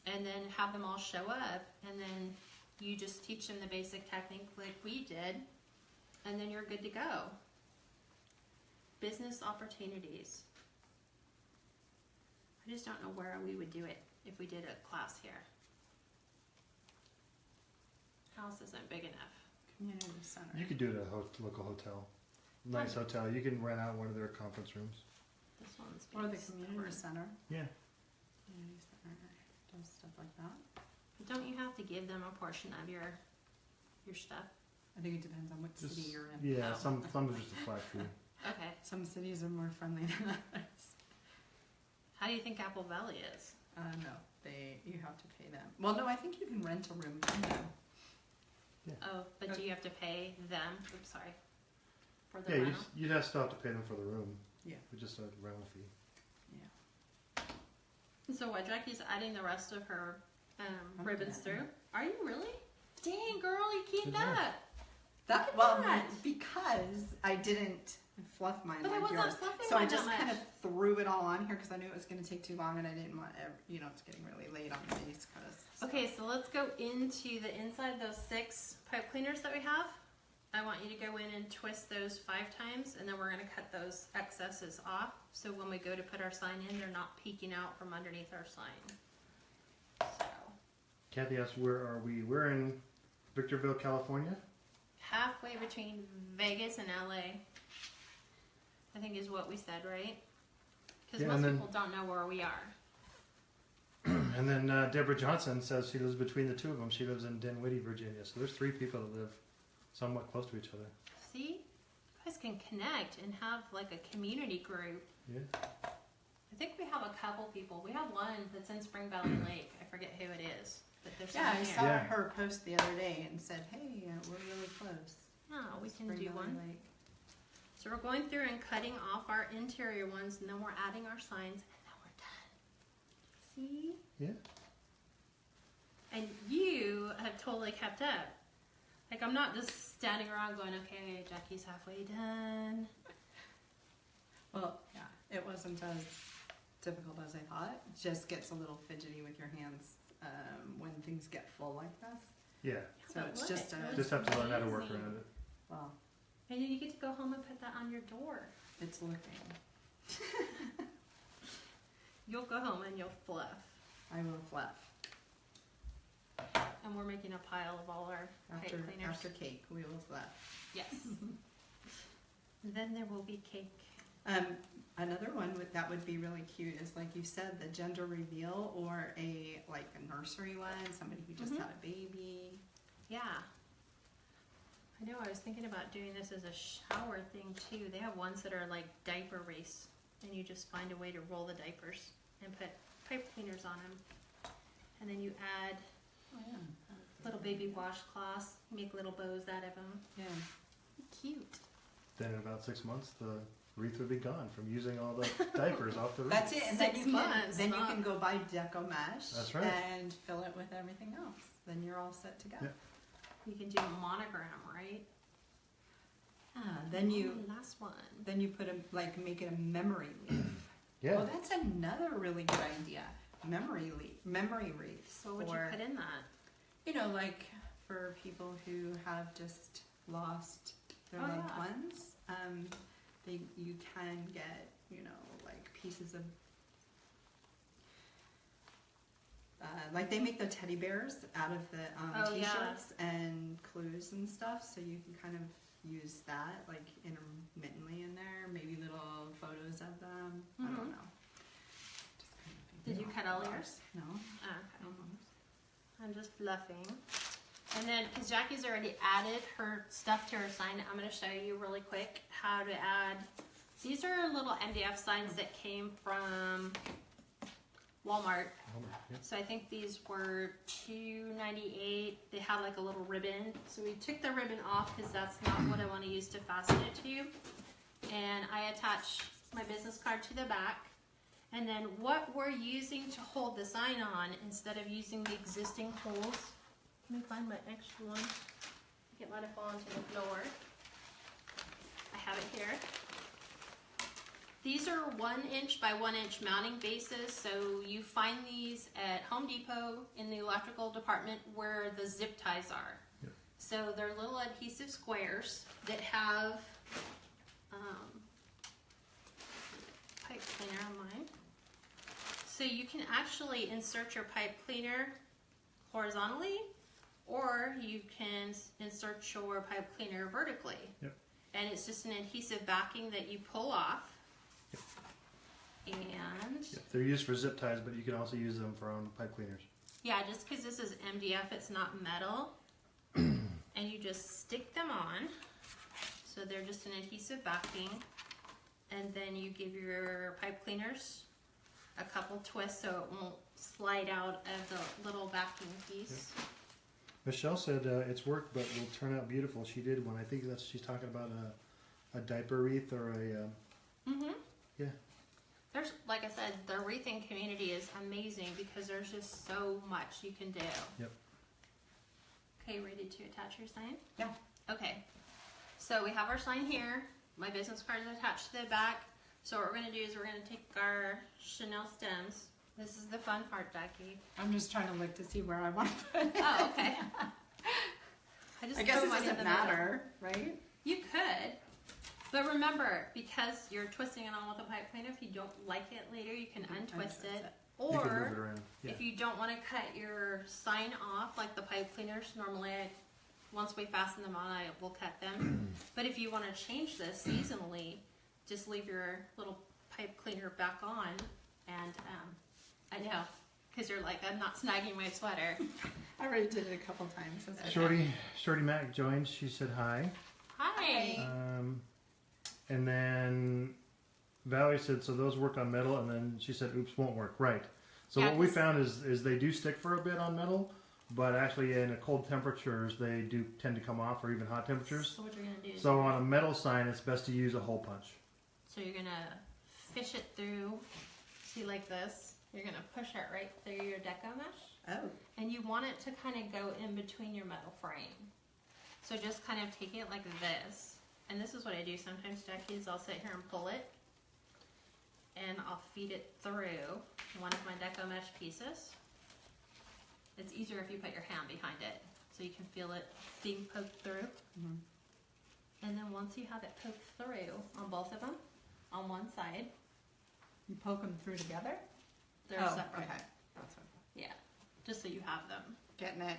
And then have them all show up, and then you just teach them the basic technique like we did, and then you're good to go. Business opportunities. I just don't know where we would do it if we did a class here. House isn't big enough. Community center. You could do it at a local hotel. Nice hotel. You can rent out one of their conference rooms. This one's Or the being community stubborn. center. Yeah. Community center does stuff like that. Don't you have to give them a portion of your stuff? I think it depends on what Just, city you're in. yeah, Oh. some are just a flat fee. Okay. Some cities are more friendly than others. How do you think Apple Valley is? No, you have to pay them. Well, no, I think you can rent a room from them. Oh, but do you have to pay them? Oops, sorry. For the Yeah, rental? you'd have still have to pay them for the room. Yeah. But just a rental fee. So while Jackie's adding the rest of her I'm ribbons adding. through, are you really? Dang, girl, you keep Good that. That at well, that. because I didn't fluff mine But I like wasn't yours, fluffing so I mine just that kind of much. threw it all on here because I knew it was going to take too long, and I didn't want it's getting really late on the East Coast. So. Okay, so let's go into the inside of those 6 pipe cleaners that we have. I want you to go in and twist those 5 times, and then we're going to cut those excesses off. So when we go to put our sign in, they're not peeking out from underneath our sign. So Kathy asked, where are we? We're in Victorville, California. halfway between Vegas and LA, I think is what we said, right? Because Yeah, most and then- people don't know where we are. And then Deborah Johnson says she lives between the two of them. She lives in Dinwiddie, Virginia. So there's 3 people that live somewhat close to each other. See? You guys can connect and have like a community group. Yeah. I think we have a couple people. We have one that's in Spring Valley Lake. I forget who it is, but there's Yeah, I someone saw here. Yeah. her post the other day and said, "Hey, we're really close." No, we can Spring do Valley one. Lake. So we're going through and cutting off our interior ones, and then we're adding our signs, and then we're done. See? Yeah. And you have totally kept up. Like, I'm not just standing around going, okay, Jackie's halfway done. Well, yeah, it wasn't as difficult as I thought. It just gets a little fidgety with your hands when things get full like this. Yeah. So But it's look, just it a- was Just have to learn how to work amazing. around it. Well, And then you get to go home and put that on your door. it's looking. You'll go home and you'll fluff. I will fluff And we're making a pile of all our after pipe cleaners. after cake. We will fluff. Yes. Then there will be cake. Another one that would be really cute is, like you said, the gender reveal, or a nursery one, somebody who just Mhm. had a baby. Yeah. I know, I was thinking about doing this as a shower thing too. They have ones that are like diaper race, and you just find a way to roll the diapers and put pipe cleaners on them. And then you add Oh yeah. little baby washcloths, make little bows out of them. Yeah. Cute. Then in about 6 months, the wreath would be gone from using all the diapers off the wreath. That's it. And then 6 you months, can not- go buy deco mesh. That's right. And fill it with everything else. Then you're all set to go. Yeah. You can do a monogram, right? Then you Oh, last one. put make it a memory leaf. Yeah. Well, that's another really good idea. Memory wreaths. What would you for, put in that? like for people who have just lost their Oh, loved yeah. ones. You can get, like pieces of, like they make the teddy bears out of the Oh, yeah. t-shirts and clues and stuff, so you can kind of use that like intermittently in there. Maybe little photos of them. I Mhm. don't know. Just kind of Did you cut all yours? No. Oh, okay. I'm just fluffing. And then, because Jackie's already added her stuff to her sign, I'm going to show you really quick how to add. These are little MDF signs that came from Walmart. So I think these were $2.98. They had like a little ribbon. So we took the ribbon off because that's not what I want to use to fasten it to. And I attach my business card to the back. And then what we're using to hold the sign on, instead of using the existing holes, let me find my extra one. I think it might have fallen to the floor. I have it here. These are 1 inch by 1 inch mounting bases, so you find these at Home Depot in the electrical department where the zip ties are. Yep. So they're little adhesive squares that have pipe cleaner on mine. So you can actually insert your pipe cleaner horizontally, or you can insert your pipe cleaner vertically. Yep. And it's just an adhesive backing that you pull off. Yep. And Yep. They're used for zip ties, but you can also use them for own pipe cleaners. yeah, just because this is MDF, it's not metal. And you just stick them on. So they're just an adhesive backing. And then you give your pipe cleaners a couple twists so it won't slide out of the little backing piece. Yep. Michelle said it's worked, but will turn out beautiful. She did one. I think that's she's talking about a diaper wreath or a. Mm-hmm. Yeah. There's, like I said, the wreathing community is amazing because there's just so much you can do. Yep. Okay, ready to attach your sign? Yeah. Okay. So we have our sign here. My business card is attached to the back. So what we're going to do is we're going to take our Chanel stems. This is the fun part, Jackie. I'm just trying to look to see where I want to put it. Oh, okay. I guess throw it mine in doesn't the matter, right? You could, but remember, because you're twisting it on with a pipe cleaner, if you don't like it later, you can untwist it. You can move it Or around. Yeah. if you don't want to cut your sign off, like the pipe cleaners, normally once we fasten them on, I will cut them. But if you want to change this seasonally, just leave your little pipe cleaner back on. And I know, because you're like, I'm not snagging my sweater. I already did it a couple times. That's Okay. Shorty Mac joined. She said hi. Hi. And then Valerie said, so those work on metal, and then she said, oops, won't work. Right. So Yeah, what we 'cause- found is they do stick for a bit on metal, but actually in a cold temperatures, they do tend to come off, or even hot temperatures. So what you're going to do is So on a metal sign, it's best to use a hole punch. So you're gonna fish it through, see like this. You're gonna push it right through your deco mesh. Oh. And you want it to kind of go in between your metal frame. So just kind of take it like this. And this is what I do sometimes, Jackie, is I'll sit here and pull it. And I'll feed it through one of my deco mesh pieces. It's easier if you put your hand behind it, so you can feel it being poked through. Mhm. And then once you have it poked through on both of them, on one side, You poke them through together? they're separate. Okay. That's what. Yeah, just so you have them. Getting it.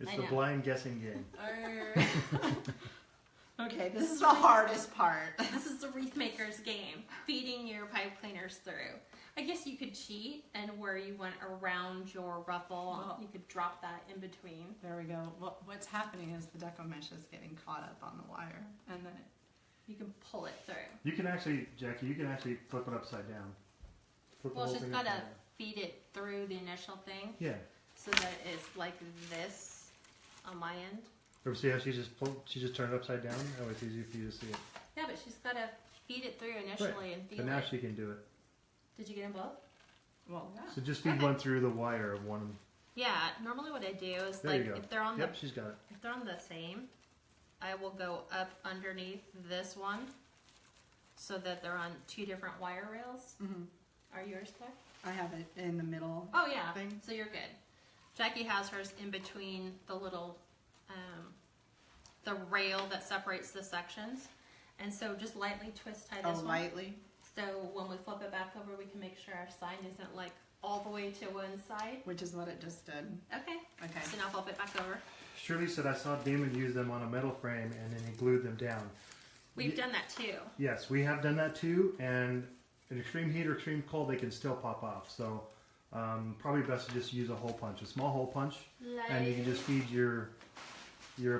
It's I the know. blind guessing game. Okay, this is the hardest part. This is the wreath maker's game, feeding your pipe cleaners through. I guess you could cheat, and where you went around your ruffle, Well- you could drop that in between. There we go. What's happening is the deco mesh is getting caught up on the wire, and then it. You can pull it through. You can actually, Jackie, you can actually flip it upside down. Flip the Well, whole she's thing got to upside down. feed it through the initial thing Yeah. so that it's like this on my end. Or see how she just turned it upside down? Oh, it's easy for you to see it. Yeah, but she's got to feed it through initially and feel But now it. she can do it. Did you get them both? Well, yeah. So just feed Okay. one through the wire of one. Yeah, normally what I do is There like you go. if they're on Yep, she's got it. if they're on the same, I will go up underneath this one so that they're on two different wire rails. Mm-hmm. Are yours there? I have it in the middle. Oh yeah, Thing. so you're good. Jackie has hers in between the little, the rail that separates the sections. And so just lightly twist tie this one lightly. So when we flip it back over, we can make sure our sign isn't like all the way to one side. Which is what it just did. Okay. Okay. So now flip it back over. Shirley said I saw Damon use them on a metal frame and then he glued them down. We've done that too. Yes, we have done that too, and in extreme heat or extreme cold, they can still pop off. So probably best to just use a hole punch, a small hole punch, and you can just feed your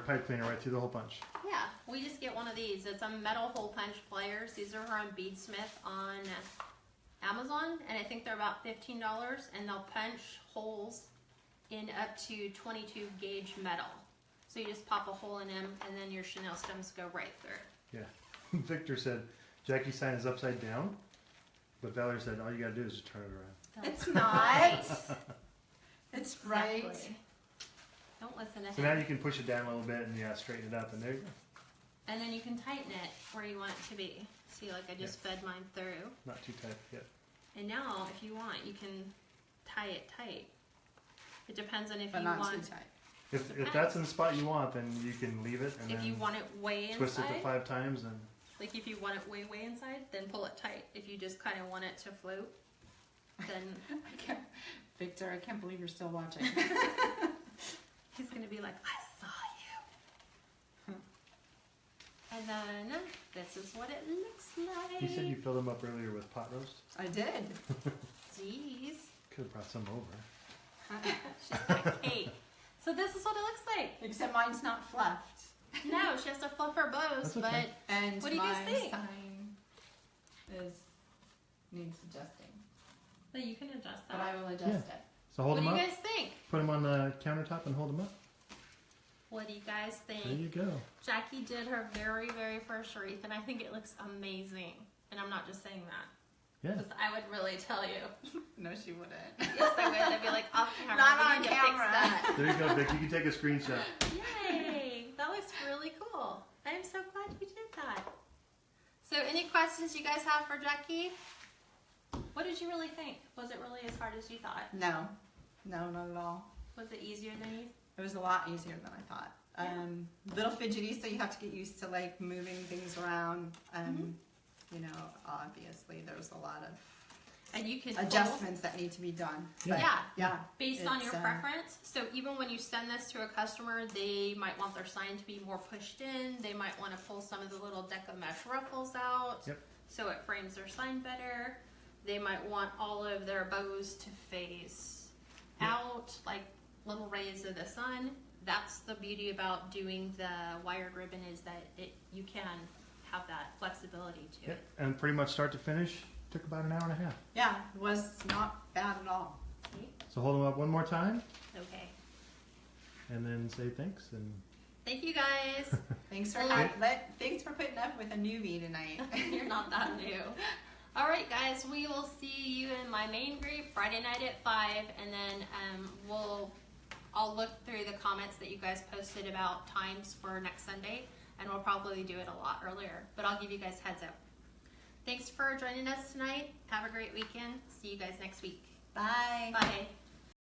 pipe cleaner right through the hole punch. Yeah, we just get one of these. It's a metal hole punch pliers. These are on Beadsmith on Amazon, and I think they're about $15, and they'll punch holes in up to 22 gauge metal. So you just pop a hole in them, and then your chenille stems go right through. Yeah. Victor said Jackie's sign is upside down, but Valerie said all you gotta do is just turn it around. It's not. It's right. Exactly. Don't listen to So him. now you can push it down a little bit and yeah, straighten it up, and there you go. And then you can tighten it where you want it to be. See, like I just fed mine through. Not too tight yet. And now, if you want, you can tie it tight. It depends on if But you not want. too tight. If that's in the spot you want, then you can leave it and If then you want it way twist inside, it to 5 times and like if you want it way inside, then pull it tight. If you just kind of want it to float, then I can't, Victor, I can't believe you're still watching. he's gonna be like, "I saw you." And then this is what it looks like. he said you filled them up earlier with pot roast. I did. Jeez, Could have brought some over. she's got a cake. So this is what it looks like. Except mine's not fluffed. No, she has to fluff her bows, That's okay. And What do you my guys think? sign needs adjusting. but you can adjust But that. I will adjust it. So hold What do them you up, guys think? put them on the countertop and hold them up. What do you guys There think? you go. Jackie did her very, very first wreath, and I think it looks amazing. And I'm not just saying that. Yeah. 'Cause I would really tell you. No, she wouldn't. Yes, I would. I'd be like, off camera. Not we on need camera. To fix that. There you go, Vic. You can take a screenshot. Yay! That looks really cool. I'm so glad you did that. So, any questions you guys have for Jackie? What did you really think? Was it really as hard as you thought? No. No, not at all. Was it easier than you? It was a lot easier than I thought. Little fidgety, so you have to get used to like moving things around. You know, obviously there's a lot of And you can adjustments that need to be done. Yeah. But, Yeah. yeah. based on It's, your preference. So even when you send this to a customer, they might want their sign to be more pushed in. They might want to pull some of the little deca mesh ruffles out, Yep. so it frames their sign better. They might want all of their bows to face out, like little rays of the sun. That's the beauty about doing the wired ribbon, is that you can have that flexibility to Yep. it. And pretty much start to finish took about an hour and a half. Yeah, it was not bad at all. See? So hold them up one more time Okay. and then say thanks and Thank you guys. Thanks for Well, thanks for putting up with a newbie tonight. You're not that new. All right, guys, we will see you in my main group Friday night at 5, and then I'll look through the comments that you guys posted about times for next Sunday, and we'll probably do it a lot earlier, but I'll give you guys heads up. Thanks for joining us tonight. Have a great weekend. See you guys next week. Bye. Bye.